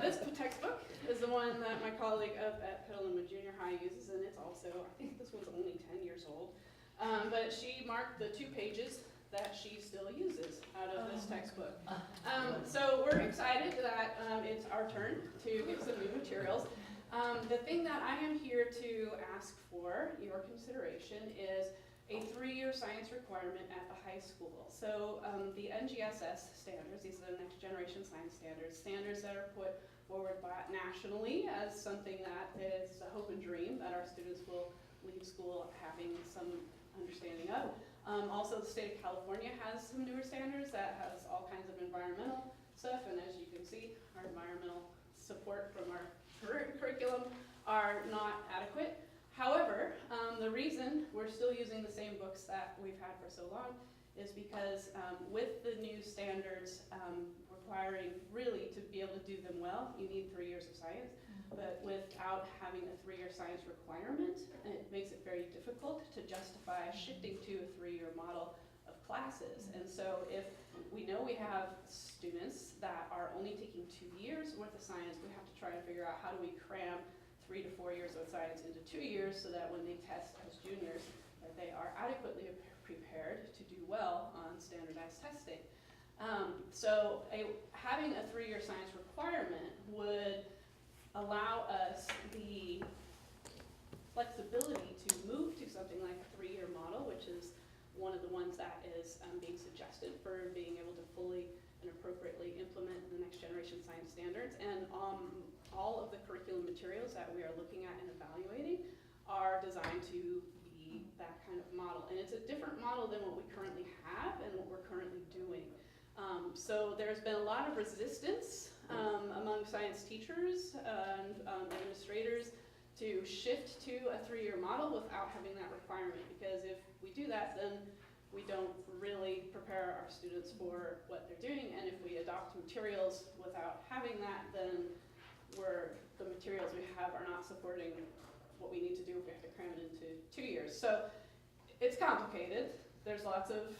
This textbook is the one that my colleague up at Petaluma Junior High uses, and it's also, I think this one's only 10 years old. but she marked the 2 pages that she still uses out of this textbook. So we're excited that it's our turn to get some new materials. The thing that I am here to ask for your consideration is a 3-year science requirement at the high school. So the NGSS standards, these are the next generation science standards that are put forward nationally as something that is a hope and dream that our students will leave school having some understanding of. Also, the state of California has some newer standards that has all kinds of environmental stuff, and as you can see, our environmental support from our curriculum are not adequate. However, the reason we're still using the same books that we've had for so long is because with the new standards requiring really to be able to do them well, you need 3 years of science. But without having a 3-year science requirement, it makes it very difficult to justify shifting to a 3-year model of classes. And so if we know we have students that are only taking 2 years worth of science, we have to try and figure out how do we cram 3 to 4 years of science into 2 years so that when they test as juniors, that they are adequately prepared to do well on standardized testing. So having a 3-year science requirement would allow us the flexibility to move to something like a 3-year model, which is one of the ones that is being suggested for being able to fully and appropriately implement the next generation science standards. And all of the curriculum materials that we are looking at and evaluating are designed to be that kind of model. And it's a different model than what we currently have and what we're currently doing. So there's been a lot of resistance among science teachers and administrators to shift to a 3-year model without having that requirement, because if we do that, then we don't really prepare our students for what they're doing, and if we adopt materials without having that, then the materials we have are not supporting what we need to do if we have to cram it into 2 years. So it's complicated. There's lots of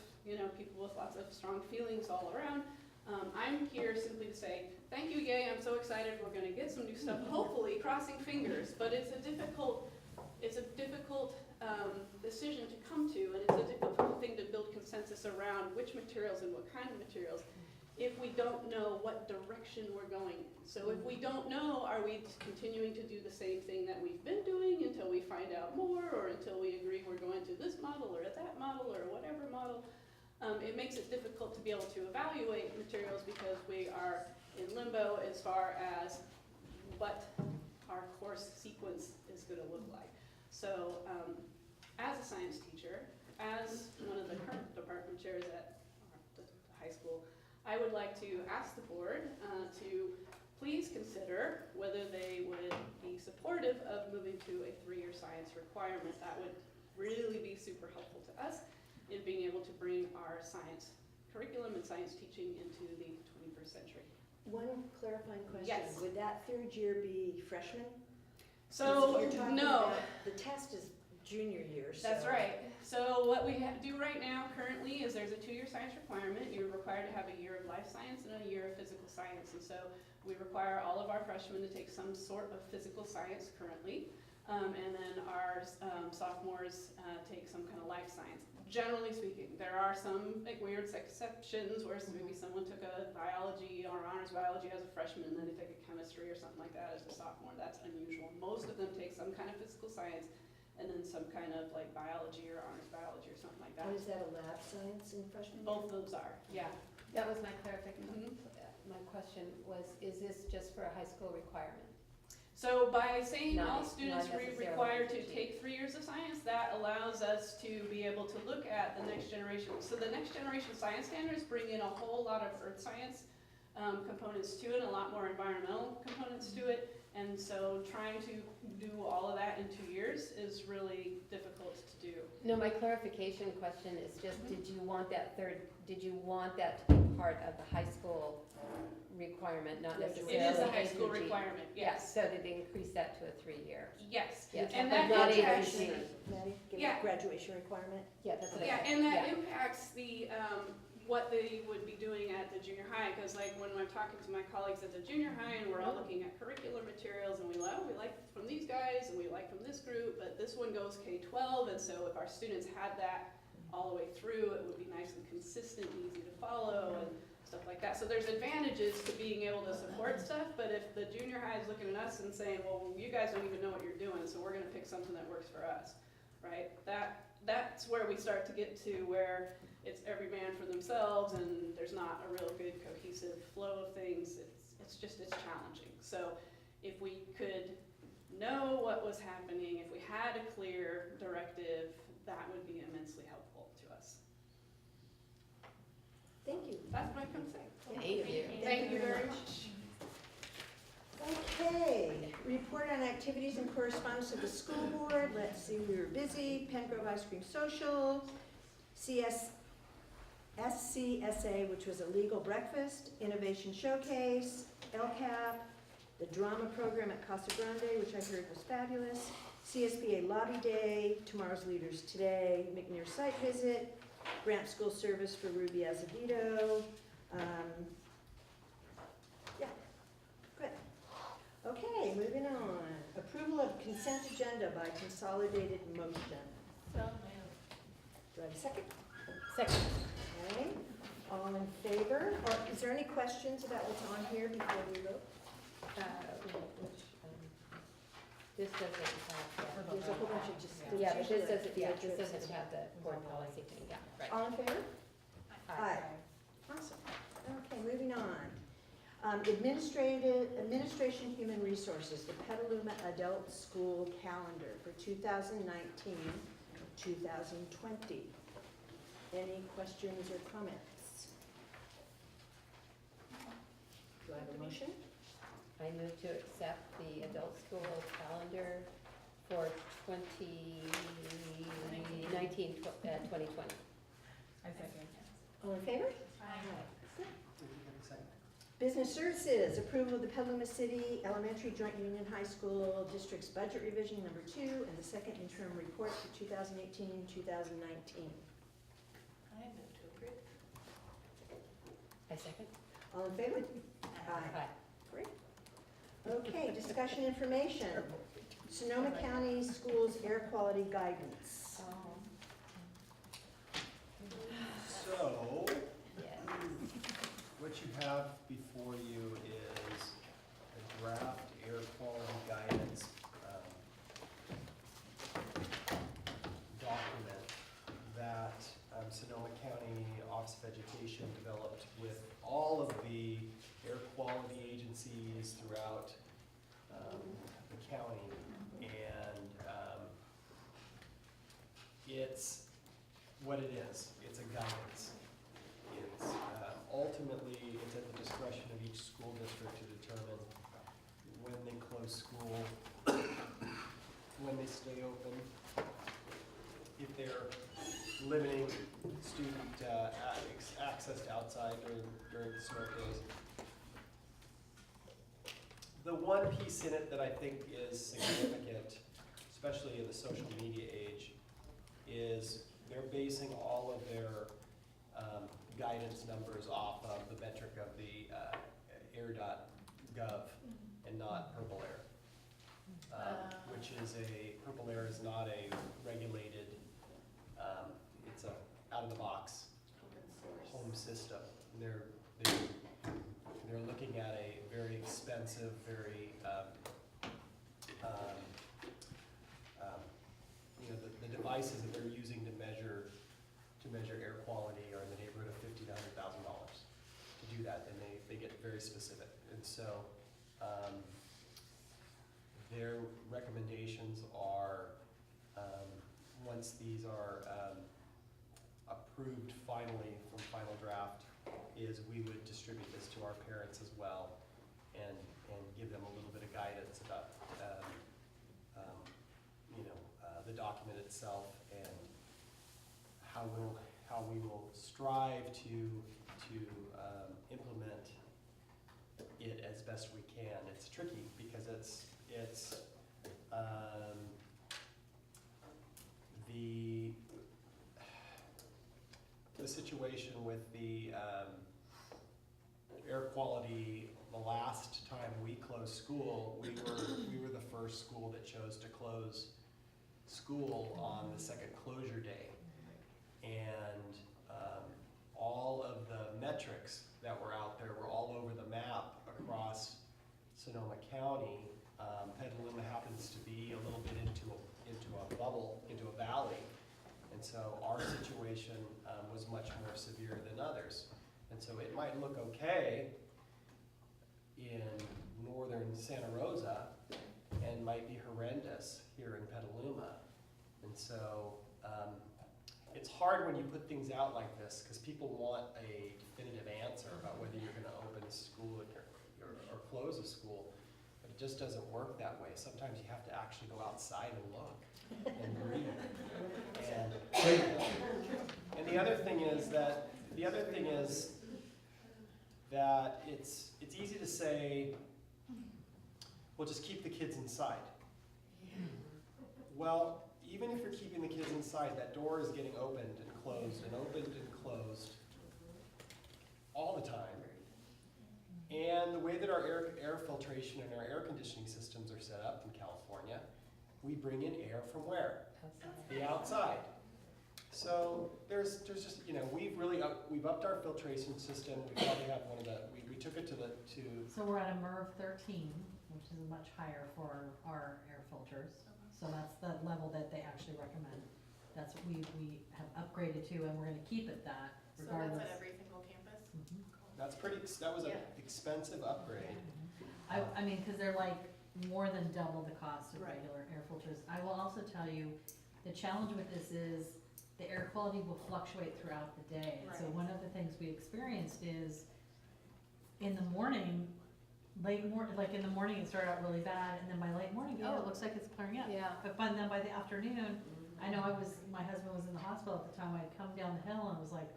people with lots of strong feelings all around. I'm here simply to say, thank you, yay, I'm so excited, we're gonna get some new stuff, hopefully, crossing fingers, but it's a difficult decision to come to, and it's a difficult thing to build consensus around which materials and what kind of materials if we don't know what direction we're going in. So if we don't know, are we continuing to do the same thing that we've been doing until we find out more, or until we agree we're going to this model or that model or whatever model? It makes it difficult to be able to evaluate materials because we are in limbo as far as what our course sequence is going to look like. So as a science teacher, as one of the current department chairs at the high school, I would like to ask the board to please consider whether they would be supportive of moving to a 3-year science requirement. That would really be super helpful to us in being able to bring our science curriculum and science teaching into the 21st century. One clarifying question. Yes. Would that 3rd year be freshmen? So, You're talking no. about the test is junior year. That's right. So what we do right now currently is there's a 2-year science requirement. You're required to have a year of life science and a year of physical science. And so we require all of our freshmen to take some sort of physical science currently. And then our sophomores take some kind of life science. Generally speaking, there are some weird exceptions where maybe someone took a biology or honors biology as a freshman and then they take a chemistry or something like that as a sophomore. That's unusual. Most of them take some kind of physical science and then some kind of biology or honors biology or something like that. And is that a lab science in freshman year? Both of those are, yeah. That was my clarification. Mhm. My question was, is this just for a high school requirement? So by saying all Not students are necessarily required to teaching. take 3 years of science, that allows us to be able to look at the next generation. So the next generation science standards bring in a whole lot of earth science components to it, a lot more environmental components to it. And so trying to do all of that in 2 years is really difficult to do. No, my clarification question is just, did you want that to be part of the high school requirement, not Yes, it necessarily It is a high school AGG? requirement, Yes, yes. so did they increase that to a 3-year? Yes. Yes, And but that not impacts, AGG. Maddie, give Yeah. a graduation requirement? Yeah, that's what I yeah, meant. and that Yeah. impacts the what they would be doing at the junior high, because like when I'm talking to my colleagues at the junior high and we're all looking at curricular materials and we like from these guys and we like from this group, but this one goes K-12, and so if our students had that all the way through, it would be nice and consistent, easy to follow and stuff like that. So there's advantages to being able to support stuff, but if the junior high is looking at us and saying, well, you guys don't even know what you're doing, so we're gonna pick something that works for us, right? That's where we start to get to where it's every man for themselves and there's not a real good cohesive flow of things. It's challenging. So if we could know what was happening, if we had a clear directive, that would be immensely helpful to us. Thank you. That's what I can say. Thank you. Thank you very much. Okay, report on activities and correspondence of the school board. Let's see, we were busy. Pen Grove Ice Cream Social, SCSA, which was a legal breakfast, Innovation Showcase, LCAP, the drama program at Casa Grande, which I heard was fabulous, CSBA Lobby Day, Tomorrow's Leaders Today, McNair site visit, Grant School Service for Ruby Azevedo. Yeah, good. Okay, moving on. Approval of consent agenda by consolidated motion. So, Do I have a second? Second. Okay, all in favor? Or is there any questions about what's on here before we vote? This doesn't have the. There's a whole bunch of just. Yeah, but this doesn't, Yeah, this doesn't have the board policy thing, yeah, right. All in favor? Aye. Awesome. Okay, moving on. Administration Human Resources, the Petaluma Adult School Calendar for 2019, 2020. Any questions or comments? Do I have a motion? I move to accept the adult school calendar for 2019, 2020. I second. All in favor? Aye. Business Services, approval of the Petaluma City Elementary Joint Union High School District's budget revision number 2 and the second interim report for 2018-2019. I move to approve. I second. All in favor? Aye. Great. Okay, discussion information. Sonoma County Schools Air Quality Guidance. So, Yes. what you have before you is a draft air quality guidance document that Sonoma County Office of Education developed with all of the air quality agencies throughout the county. And it's what it is. It's a guidance. It's ultimately, it's at the discretion of each school district to determine when they close school, when they stay open, if they're limiting student access to outside during the snow days. The one piece in it that I think is significant, especially in the social media age, is they're basing all of their guidance numbers off of the metric of the air.gov and not Purple Air. Which is Purple Air is not a regulated, it's a out-of-the-box home system. They're looking at a very expensive, very, the devices that they're using to measure air quality are in the neighborhood of $50,000 to $100,000 to do that, and they get very specific. And so their recommendations are, once these are approved finally from final draft, is we would distribute this to our parents as well and give them a little bit of guidance about the document itself and how we will strive to implement it as best we can. It's tricky because it's the the situation with the air quality, the last time we closed school, we were the first school that chose to close school on the second closure day. And all of the metrics that were out there were all over the map across Sonoma County. Petaluma happens to be a little bit into a bubble, into a valley. And so our situation was much more severe than others. And so it might look okay in northern Santa Rosa and might be horrendous here in Petaluma. And so it's hard when you put things out like this because people want a definitive answer about whether you're going to open a school or close a school. But it just doesn't work that way. Sometimes you have to actually go outside and look and read. And the other thing is that it's easy to say, well, just keep the kids inside. Well, even if you're keeping the kids inside, that door is getting opened and closed all the time. And the way that our air filtration and our air conditioning systems are set up in California, we bring in air from where? The outside. So there's just, we've upped our filtration system. We probably have one of we took it to. So we're at a MERV 13, which is much higher for our air filters. So that's the level that they actually recommend. That's what we have upgraded to, and we're gonna keep it that regardless. So that's at every single campus? Mhm. That was an expensive upgrade. I mean, cause they're like more than double the cost of Right. regular air filters. I will also tell you, the challenge with this is the air quality will fluctuate throughout the day. So Right. one of the things we experienced is in the morning, like in the morning it started out really bad, and then by late morning, oh, it looks like it's clearing up. Yeah. But then by the afternoon, I know my husband was in the hospital at the time, I'd come down the hill and it was like,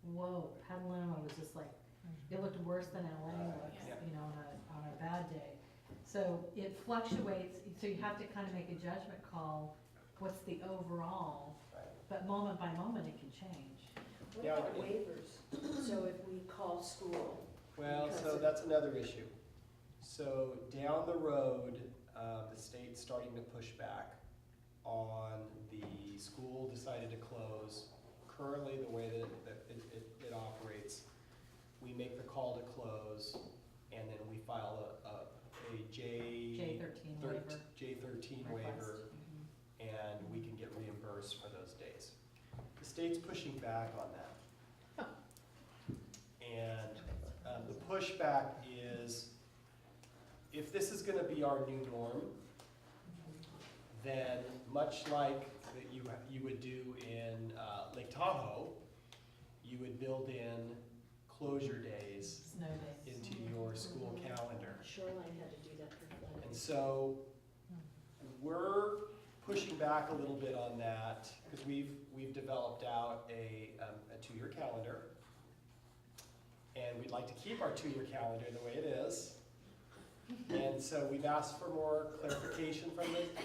whoa, Petaluma was just like, it looked worse than LA looks, Yeah. on a bad day. So it fluctuates, so you have to kind of make a judgment call, what's the overall, Right. but moment by moment it can change. What Yeah, about waivers? So if we call school, Well, because so that's another issue. So down the road, the state's starting to push back on the school decided to close. Currently, the way that it operates, we make the call to close, and then we file a J13 waiver. J13 request. waiver, and we can get reimbursed for those days. The state's pushing back on that. And the pushback is, if this is gonna be our new norm, then much like that you would do in Lake Tahoe, you would build in closure days Snow days. into your school calendar. Shoreline had to do that for flooding. And so we're pushing back a little bit on that because we've developed out a 2-year calendar. And we'd like to keep our 2-year calendar the way it is. And so we've asked for more clarification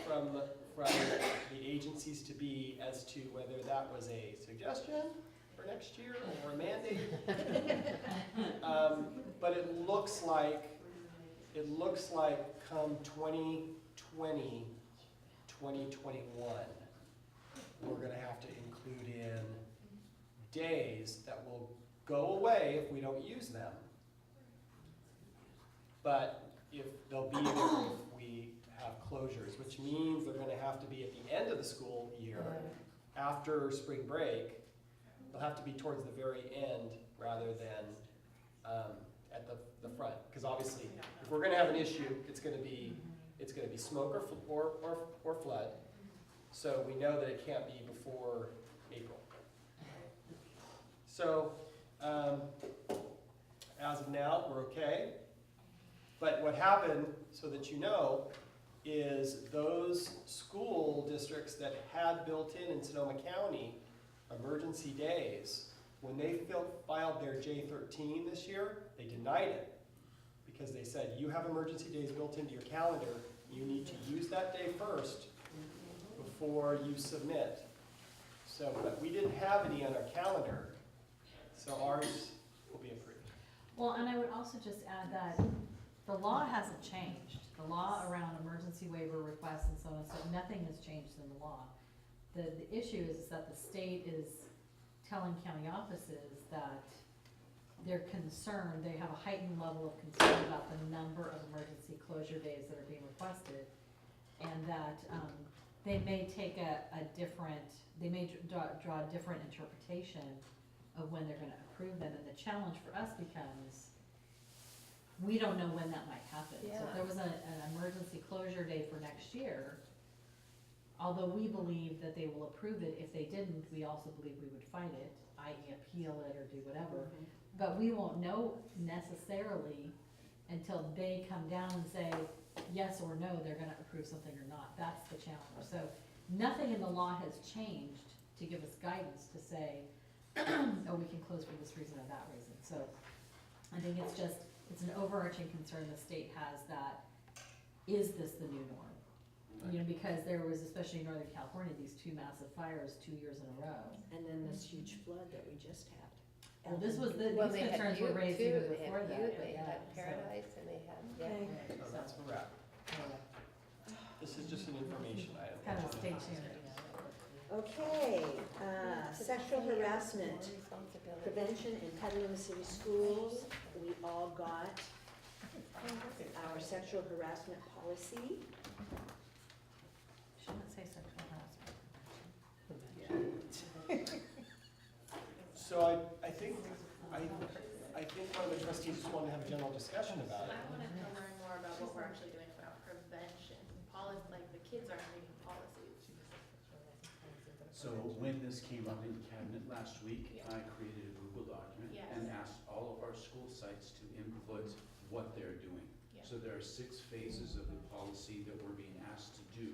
from the agencies to be as to whether that was a suggestion for next year or a mandate. But it looks like come 2020, 2021, we're gonna have to include in days that will go away if we don't use them. But if they'll be there if we have closures, which means they're gonna have to be at the end of the school year, after spring break. They'll have to be towards the very end rather than at the front. Because obviously, if we're gonna have an issue, it's gonna be smoke or flood. So we know that it can't be before April. So as of now, we're okay. But what happened, so that you know, is those school districts that had built in Sonoma County emergency days, when they filed their J13 this year, they denied it. Because they said, you have emergency days built into your calendar, you need to use that day first before you submit. So, but we didn't have any on our calendar So ours will be approved. Well, and I would also just add that the law hasn't changed. The law around emergency waiver requests and so on, so nothing has changed in the law. The issue is that the state is telling county offices that they're concerned, they have a heightened level of concern about the number of emergency closure days that are being requested. And that, they may take a different, they may draw a different interpretation of when they're gonna approve them. And the challenge for us becomes, we don't know when that might happen. So if there was an emergency closure day for next year, although we believe that they will approve it, if they didn't, we also believe we would fight it, i.e. appeal it or do whatever. But we won't know necessarily until they come down and say yes or no, they're gonna approve something or not. That's the challenge. So nothing in the law has changed to give us guidance to say, oh, we can close for this reason or that reason. So I think it's just, it's an overarching concern the state has that, is this the new norm? You know, because there was, especially in Northern California, these 2 massive fires 2 years in a row. And then this huge flood that we just had. Well, this was, Well, these they had concerns were youth raised too. even They before had that. youth, they Yeah, had so- Paradise, and they had, yeah. So that's a wrap. This is just an information item. Kind of stay tuned. Okay, sexual harassment Responsibility. prevention in Petaluma City Schools. We all got our sexual harassment policy. Shouldn't say sexual harassment. So I think one of the trustees just wanted to have a general discussion about it. I wanted to learn more about what we're actually doing about prevention. Like the kids aren't reading policies. So when this came up in cabinet last week, I created a Google document Yes. and asked all of our school sites to input what they're doing. Yeah. So there are 6 phases of the policy that we're being asked to do.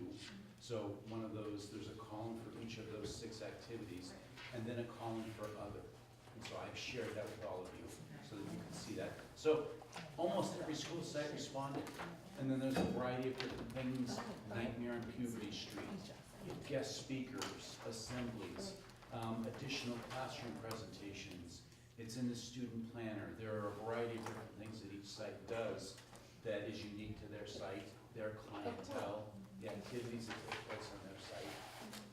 So one of those, there's a column for each of those 6 activities, and then a column for other. And so I've shared that with all of you, so that you can see that. So almost every school site responded, and then there's a variety of different things, Nightmare on Puberty Street, guest speakers, assemblies, additional classroom presentations. It's in the student planner. There are a variety of different things that each site does that is unique to their site, their clientele, the activities that take place on their site,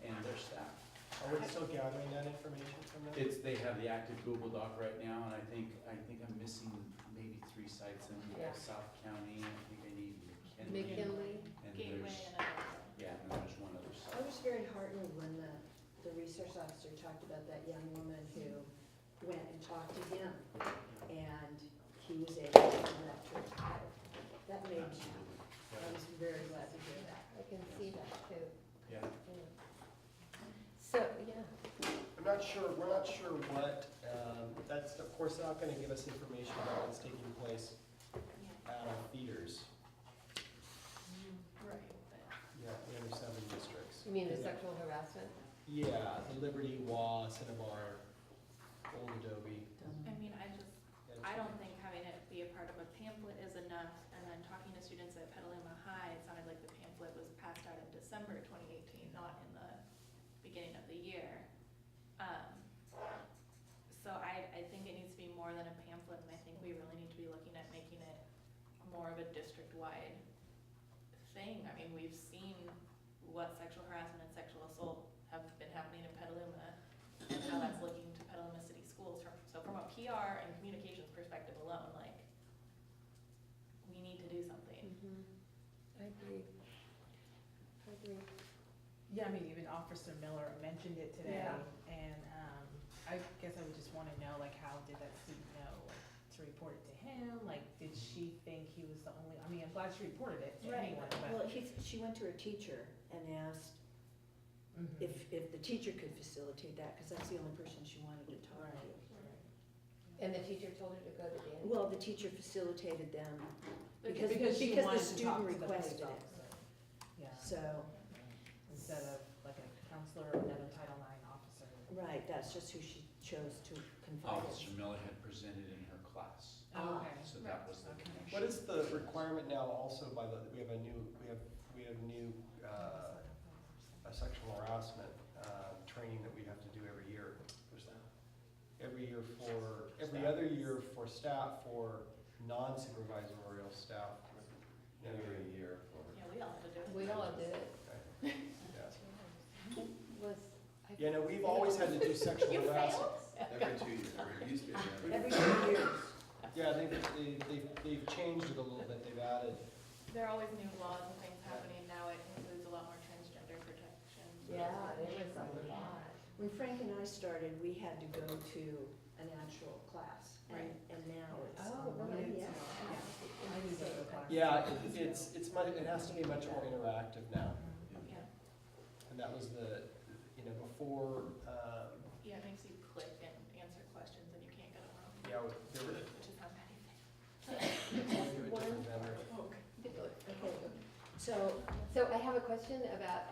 and their staff. Are we still gathering that information from them? They have the active Google Doc right now, and I think I'm missing maybe 3 sites in Yeah. South County. I think I need McKinley. McKinley. And Gateway there's, and another. yeah, and then there's one other I site. was very heartened when the resource officer talked about that young woman who went and talked to him, and he was able to connect her. That made me, Absolutely. I was very glad to hear that. I can see that too. Yeah. So, yeah, We're not sure what, that's of course not gonna give us information about what's taking place at our feeders. Right, but Yeah, the other 7 districts. you mean the sexual harassment? Yeah, the Liberty, Waugh, Cinnabar, Old Adobe. I mean, I don't think having it be a part of a pamphlet is enough, and then talking to students at Petaluma High, it sounded like the pamphlet was passed out in December 2018, not in the beginning of the year. So I think it needs to be more than a pamphlet, and I think we really need to be looking at making it more of a district-wide thing. I mean, we've seen what sexual harassment and sexual assault have been happening in Petaluma, and how that's looking to Petaluma City Schools. So from a PR and communications perspective alone, like, we need to do something. I agree. I agree. Yeah, I mean, even Officer Miller mentioned it today, Yeah. and, I guess I would just wanna know, like, how did that student know, like, to report it to him? Like, did she think he was the only, I mean, I'm glad she reported it to anyone, but. Well, she went to her teacher and asked Mhm. if the teacher could facilitate that, because that's the only person she wanted to talk to. And the teacher told her to go to Dan? Well, the teacher facilitated them Because she because wanted the to talk student to the police requested it. officer. Yeah, So, instead of like a counselor or another Title IX officer. right, that's just who she chose to confide Officer in. Miller had presented in her class, Oh, okay. so that was the Okay. connection. What is the requirement now also by we have a new a sexual harassment training that we have to do every year? Who's that? every other year for staff, for non-supervisorial staff. Every year for. Yeah, we all have to do it. We all did it. Okay. Yeah. Was, Yeah, no, we've always had to do sexual You harassment. failed? Every 2 years, it used to be Every 2 years. Yeah, they've changed it a little bit, they've added. There are always new laws and things happening now. It includes a lot more transgender protections. yeah, it was a lot. When Frank and I started, we had to go to an actual class, Right. and now it's Oh, online. really? Yeah. I do go to class. Yeah, it's much, it has to be much more interactive now. Yeah. And that was before, Yeah, it makes you click and answer questions and you can't get them wrong, there were, which is not bad either. going to a different vendor. Okay, so, So I have a question about,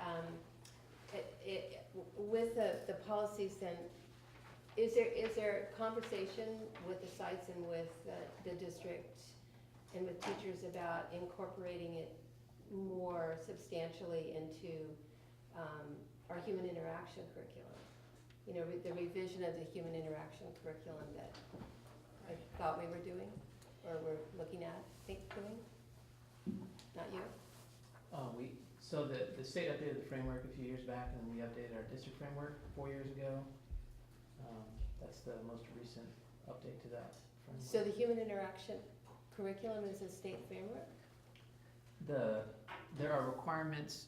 with the policies then, is there conversation with the sites and with the district and with teachers about incorporating it more substantially into our human interaction curriculum? You know, the revision of the human interaction curriculum that I thought we were doing, or we're looking at, doing? Not you? So the state updated the framework a few years back, and then we updated our district framework 4 years ago. That's the most recent update to that framework. So the human interaction curriculum is a state framework? There are requirements,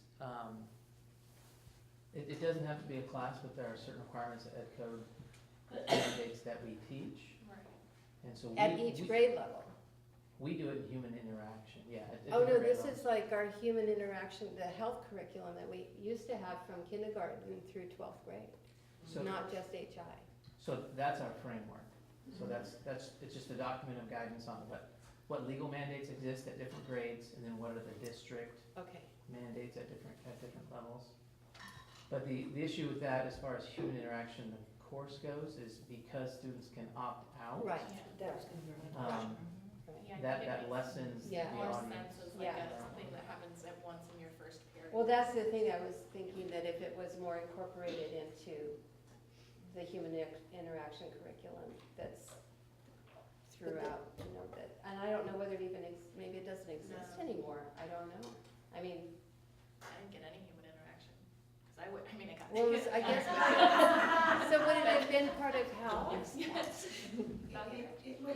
it doesn't have to be a class, but there are certain requirements that Ed Code mandates that we teach. Right. And so At each grade level? We do it in human interaction, yeah. at Oh, no, different grade this levels. is like our human interaction, the health curriculum that we used to have from kindergarten through 12th grade, So- not just HI. So that's our framework. So it's just a document of guidance on what legal mandates exist at different grades, and then what are the district Okay. mandates at different levels. But the issue with that, as far as human interaction, the course goes, is because students can opt out. Right. that was gonna be my question. Yeah, I That think it lessens the Yeah. makes more audience. sense as like Yeah. something that happens at once in your first period. Well, that's the thing, I was thinking that if it was more incorporated into the human interaction curriculum that's throughout, and I don't know whether it even, maybe it doesn't exist No. anymore, I don't know. I mean, I didn't get any human interaction, because I got. well, I guess, so would it have been part of health? Yes. Not here.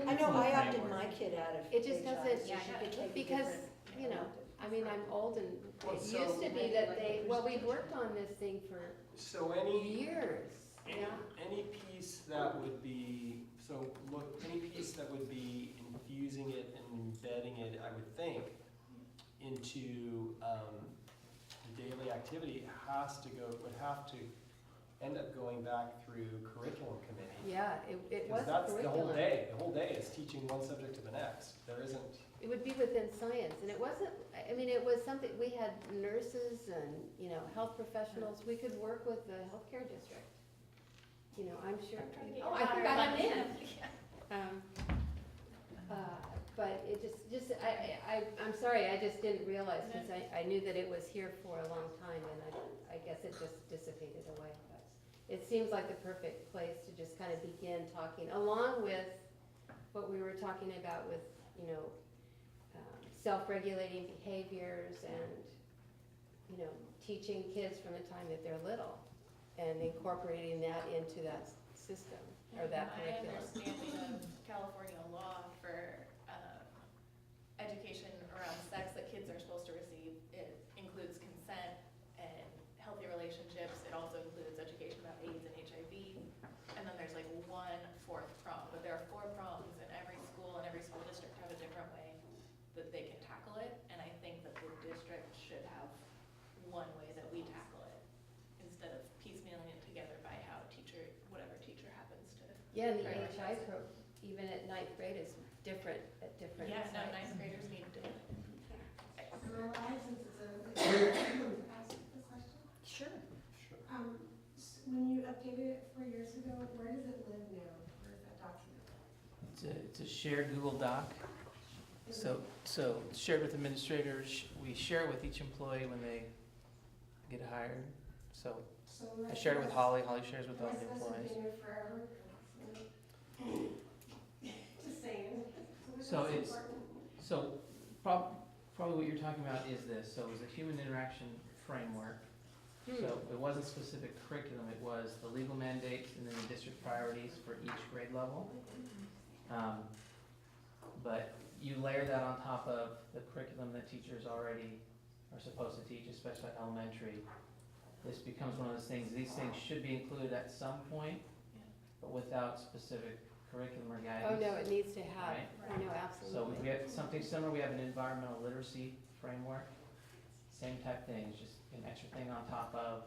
I know, I opted my kid out of It just HI, doesn't- so she could take a Because, different you know, I mean, I'm old and Well, it so- used to be that we worked on this thing for So any years, yeah. Any piece that would be, any piece that would be infusing it and embedding it, I would think, into daily activity would have to end up going back through curriculum committee. Yeah, it was Because that's the whole curriculum. day. The whole day is teaching one subject to the next. There isn't. It would be within science, and it wasn't, I mean, it was something, we had nurses and, health professionals, we could work with the healthcare district. I'm sure. Oh, I think I am in. But it I'm sorry, I just didn't realize, because I knew that it was here for a long time, and I guess it just dissipated away. But it seems like the perfect place to just kind of begin talking, along with what we were talking about with, self-regulating behaviors and, teaching kids from the time that they're little and incorporating that into that system or that My curriculum. understanding of California law for education around sex that kids are supposed to receive, it includes consent and healthy relationships. It also includes education about AIDS and HIV. And then there's like 1/4 prong, but there are 4 prongs, and every school and every school district have a different way that they can tackle it. And I think that the district should have one way that we tackle it, instead of piecemealing it together by how whatever teacher happens to. Yeah, and the prioritize HI even at 9th grade is different at different Yeah, no, sites. 9th graders need to. Sure. When you updated it 4 years ago, where does it live now? Where is that document? It's a shared Google Doc. So it's shared with administrators. We share it with each employee when they get hired. So I shared it with Holly. Holly shares with all the employees. Forever? Just saying. So it's, so probably what you're talking about is this, so it was a human interaction framework. So it wasn't specific curriculum, it was the legal mandates and then the district priorities for each grade level. But you layer that on top of the curriculum that teachers already are supposed to teach, especially elementary. This becomes one of those things, these things should be included at some point, but without specific curriculum or Oh, guidance. no, it needs to have, Right. oh, no, So absolutely. we have something similar, we have an environmental literacy framework, same type thing, it's just an extra thing on top of.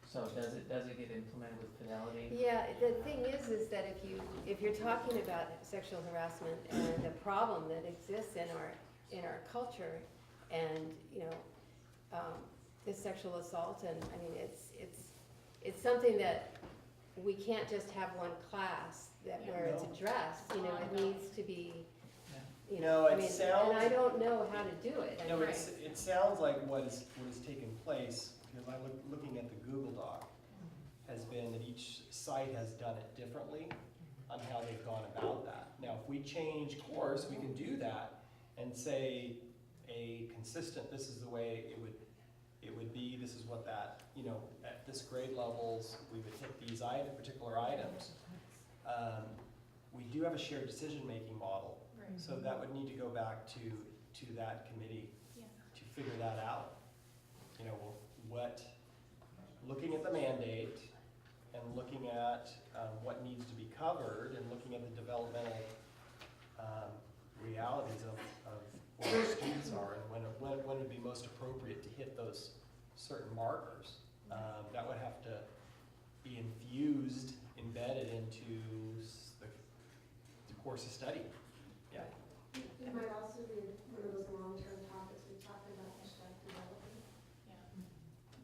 So does it get implemented with fidelity? Yeah, the thing is that if you're talking about sexual harassment and the problem that exists in our culture, and, you know, the sexual assault, and, I mean, it's something that we can't just have one class where it's addressed, you know, it needs to be, you know, No, I it mean, sounds- and I don't know how to do it. I No, mean, it sounds like what has taken place, because I'm looking at the Google Doc, has been that each site has done it differently on how they've gone about that. Now, if we change course, we can do that and say a consistent, this is the way it would be, this is what that, you know, at this grade levels, we would hit these particular items. We do have a shared decision-making model, so that would need to go back to that committee to figure that out. You know, looking at the mandate and looking at what needs to be covered and looking at the developmental realities of where our students are and when it would be most appropriate to hit those certain markers. That would have to be embedded into the course of study. Yeah. It might also be one of those long-term topics we talked about, hashtag development.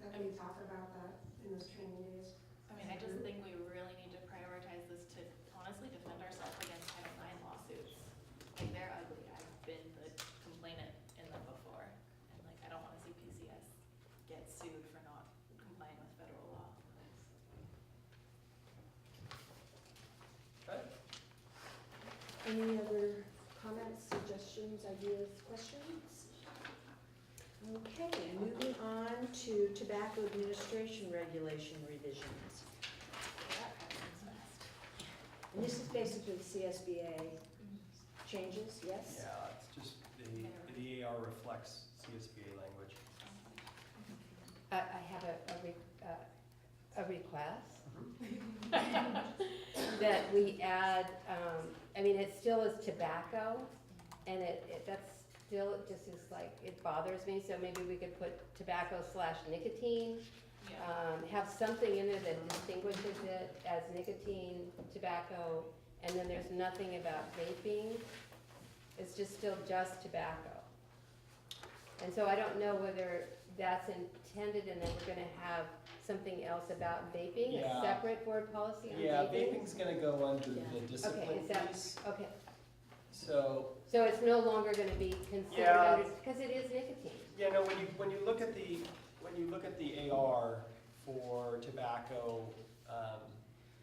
That we talk about that in those training days. I mean, I just think we really need to prioritize this to honestly defend ourselves against Title IX lawsuits. Like, they're ugly. I've been the complainant in them before. And like, I don't wanna see PCS get sued for not complying with federal law. Okay. Any other comments, suggestions, ideas, questions? Okay, moving on to tobacco administration regulation revisions. That happens fast. And this is basically CSBA changes, yes? Yeah, it's just the AR reflects CSBA language. I have a request. That we add, I mean, it still is tobacco, and that's still, it just is like, it bothers me, so maybe we could put tobacco/nicotine. Have something in there that distinguishes it as nicotine, tobacco, and then there's nothing about vaping. It's just still just tobacco. And so I don't know whether that's intended, and then we're gonna have something else about vaping, a Yeah. separate board policy on vaping? Yeah, vaping's gonna go under the Okay, discipline is that, piece, okay, so, so it's no longer gonna be considered Yeah. under, because it is nicotine. you know, when you look at the AR for tobacco,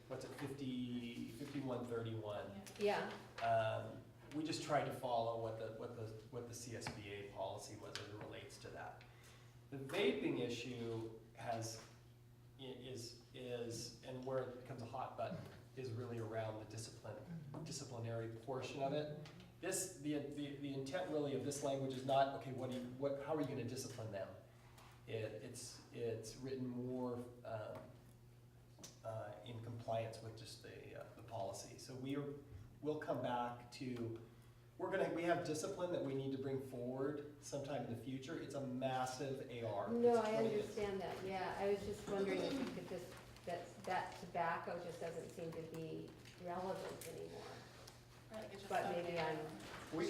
what's it, 5131, Yeah, we just tried to follow what the CSBA policy was as it relates to that. The vaping issue is, and where it becomes a hot button, is really around the disciplinary portion of it. The intent really of this language is not, okay, how are you gonna discipline them? It's written more in compliance with just the policy. So we'll come back to, we have discipline that we need to bring forward sometime in the future. It's a massive AR. no, It's I 20 understand that, yeah, I was just wondering if you could just, that tobacco just doesn't seem to be relevant anymore. Right, like it's just But something maybe that- We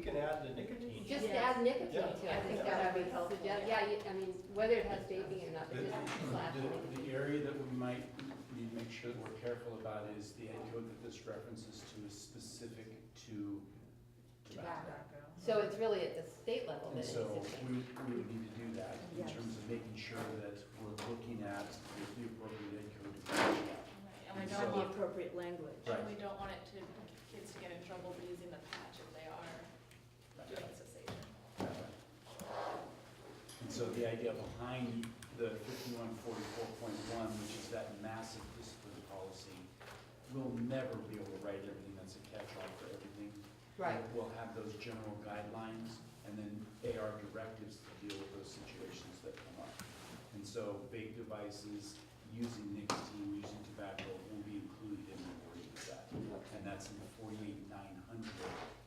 can add the nicotine. Just Yeah. add nicotine Yeah. to it, I I think think that that would would be helpful. suggest, I mean, whether it has vaping or not, but just slash nicotine. The area that we might need to make sure that we're careful about is the ed code that this references to is specific to tobacco. So it's really at the state level And that it's so existing. we would need to do that in Yes. terms of making sure that we're looking at the appropriate ed code to match that. Right, And we And don't The want, appropriate language. Right. and we don't want it to, kids to get in trouble for using the patch if they are doing cessation. And so the idea behind the 5144.1, which is that massive discipline policy, we'll never be able to write everything that's a catch-all for everything. Right. We'll have those general guidelines and then AR directives to deal with those situations that come up. And so vape devices, using nicotine, using tobacco will be included in the wording of that. And that's in the 48900,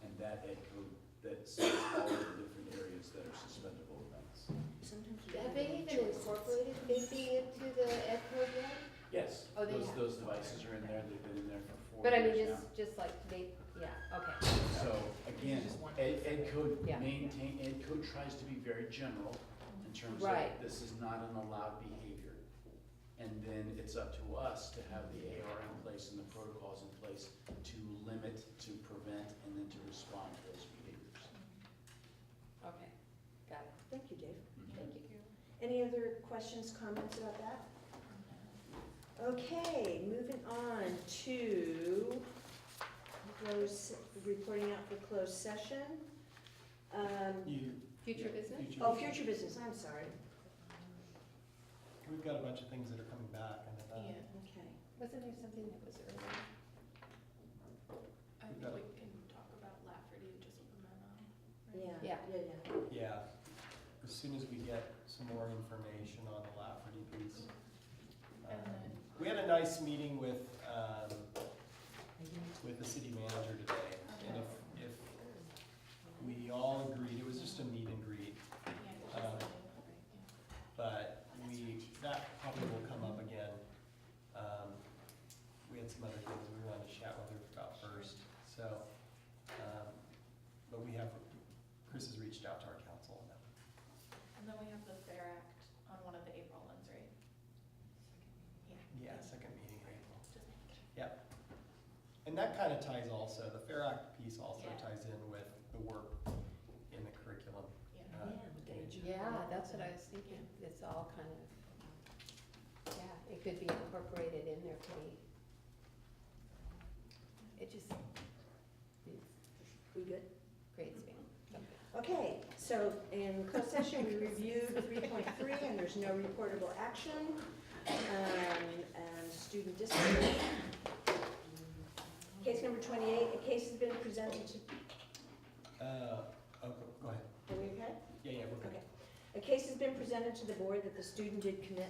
and that ed code that says all of the different areas that are suspendable events. Sometimes we Have don't they have even choices. incorporated vaping into the ed code yet? Yes, Oh, they have. those devices are in there, they've been in there for 4 But I mean, years now. just like vape, yeah, okay. So again, ed code Yeah. ed code tries to be very general in terms of Right. this is not an allowed behavior. And then it's up to us to have the AR in place and the protocols in place to limit, to prevent, and then to respond to those behaviors. Okay, got it. Thank you, Dave. Thank you. Any other questions, comments about that? Okay, moving on to reporting out for closed session. Future business? Oh, future business, I'm sorry. We've got a bunch of things that are coming back, and Okay. Wasn't there something that was earlier? I think we can talk about Lafferty just with a memo. right? Yeah, yeah. yeah, as soon as we get some more information on the Lafferty piece. And then, We had a nice meeting with the city manager today, and if we all agreed, it was just a meet and greet, but that probably will come up again. We had some other things we wanted to chat with her about first, so, but Chris has reached out to our council on that. and then we have the Fair Act on one of the April ones, right? Yeah, second meeting in April. Just making sure. Yep. And that kind of ties also, the Fair Act piece also Yeah. ties in with the work in the curriculum. Yeah. Yeah, that's what I was thinking. It's all kind of, yeah, it could be incorporated in there pretty. It just, We good? creates me. Okay, so in closed session, we reviewed 3.3, and there's no reportable action. And student discipline. Case number 28, a case has been presented to, Go ahead. are we okay? Yeah, we're good. Okay. A case has been presented to the board that the student did commit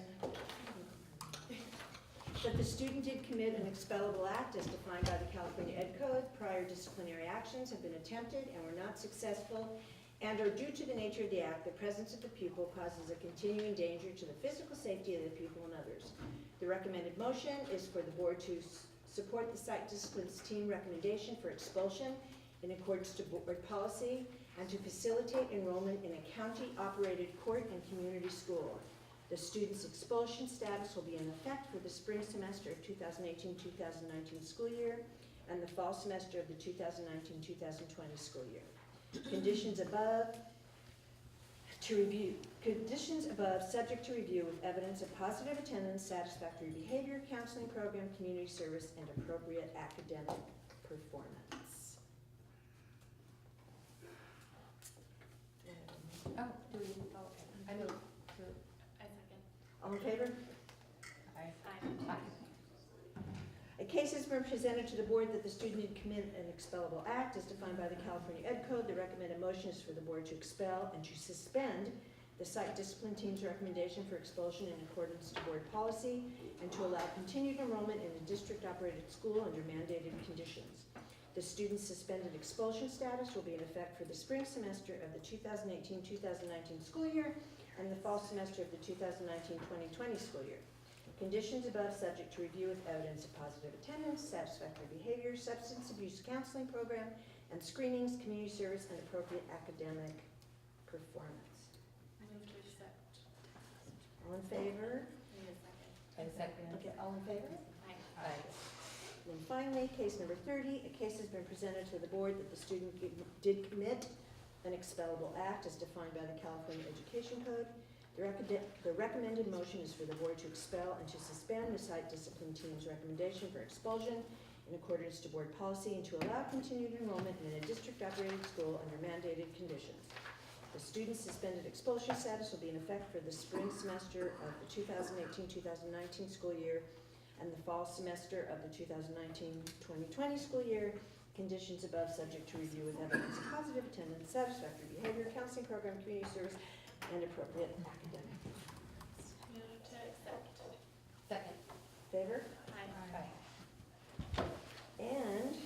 an expellable act as defined by the California Ed Code. Prior disciplinary actions have been attempted and were not successful, and are due to the nature of the act, the presence of the pupil causes a continuing danger to the physical safety of the pupil and others. The recommended motion is for the board to support the site disciplines team recommendation for expulsion in accordance to board policy, and to facilitate enrollment in a county-operated court and community school. The student's expulsion status will be in effect for the spring semester of 2018-2019 school year and the fall semester of the 2019-2020 school year. Conditions above subject to review with evidence of positive attendance, satisfactory behavior, counseling program, community service, and appropriate academic performance. Oh, do we, oh, okay. I move to, I second. All in favor? Aye. A case has been presented to the board that the student did commit an expellable act as defined by the California Ed Code. The recommended motion is for the board to expel and to suspend the site discipline team's recommendation for expulsion in accordance to board policy, and to allow continued enrollment in a district-operated school under mandated conditions. The student's suspended expulsion status will be in effect for the spring semester of the 2018-2019 school year and the fall semester of the 2019-2020 school year. Conditions above subject to review with evidence of positive attendance, satisfactory behavior, substance abuse counseling program, and screenings, community service, and appropriate academic performance. Move to accept. All in favor? Need a second. and second. Okay, all in favor? Aye. Aye. And then finally, case number 30, a case has been presented to the board that the student did commit an expellable act as defined by the California Education Code. The recommended motion is for the board to expel and to suspend the site discipline team's recommendation for expulsion in accordance to board policy and to allow continued enrollment in a district-operated school under mandated conditions. The student's suspended expulsion status will be in effect for the spring semester of the 2018-2019 school year and the fall semester of the 2019-2020 school year. Conditions above subject to review with evidence of positive attendance, satisfactory behavior, counseling program, community service, and appropriate academic. Move to accept. Second. Favor? Aye. And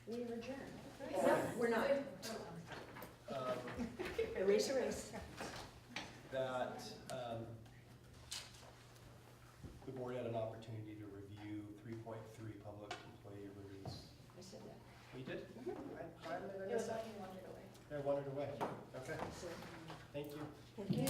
we are adjourned. No, we're not. Erase. That the board had an opportunity to review 3.3 public employee release. I said that. We did? I It was on you wandered away. wandered away. Okay, So, thank you. thank you.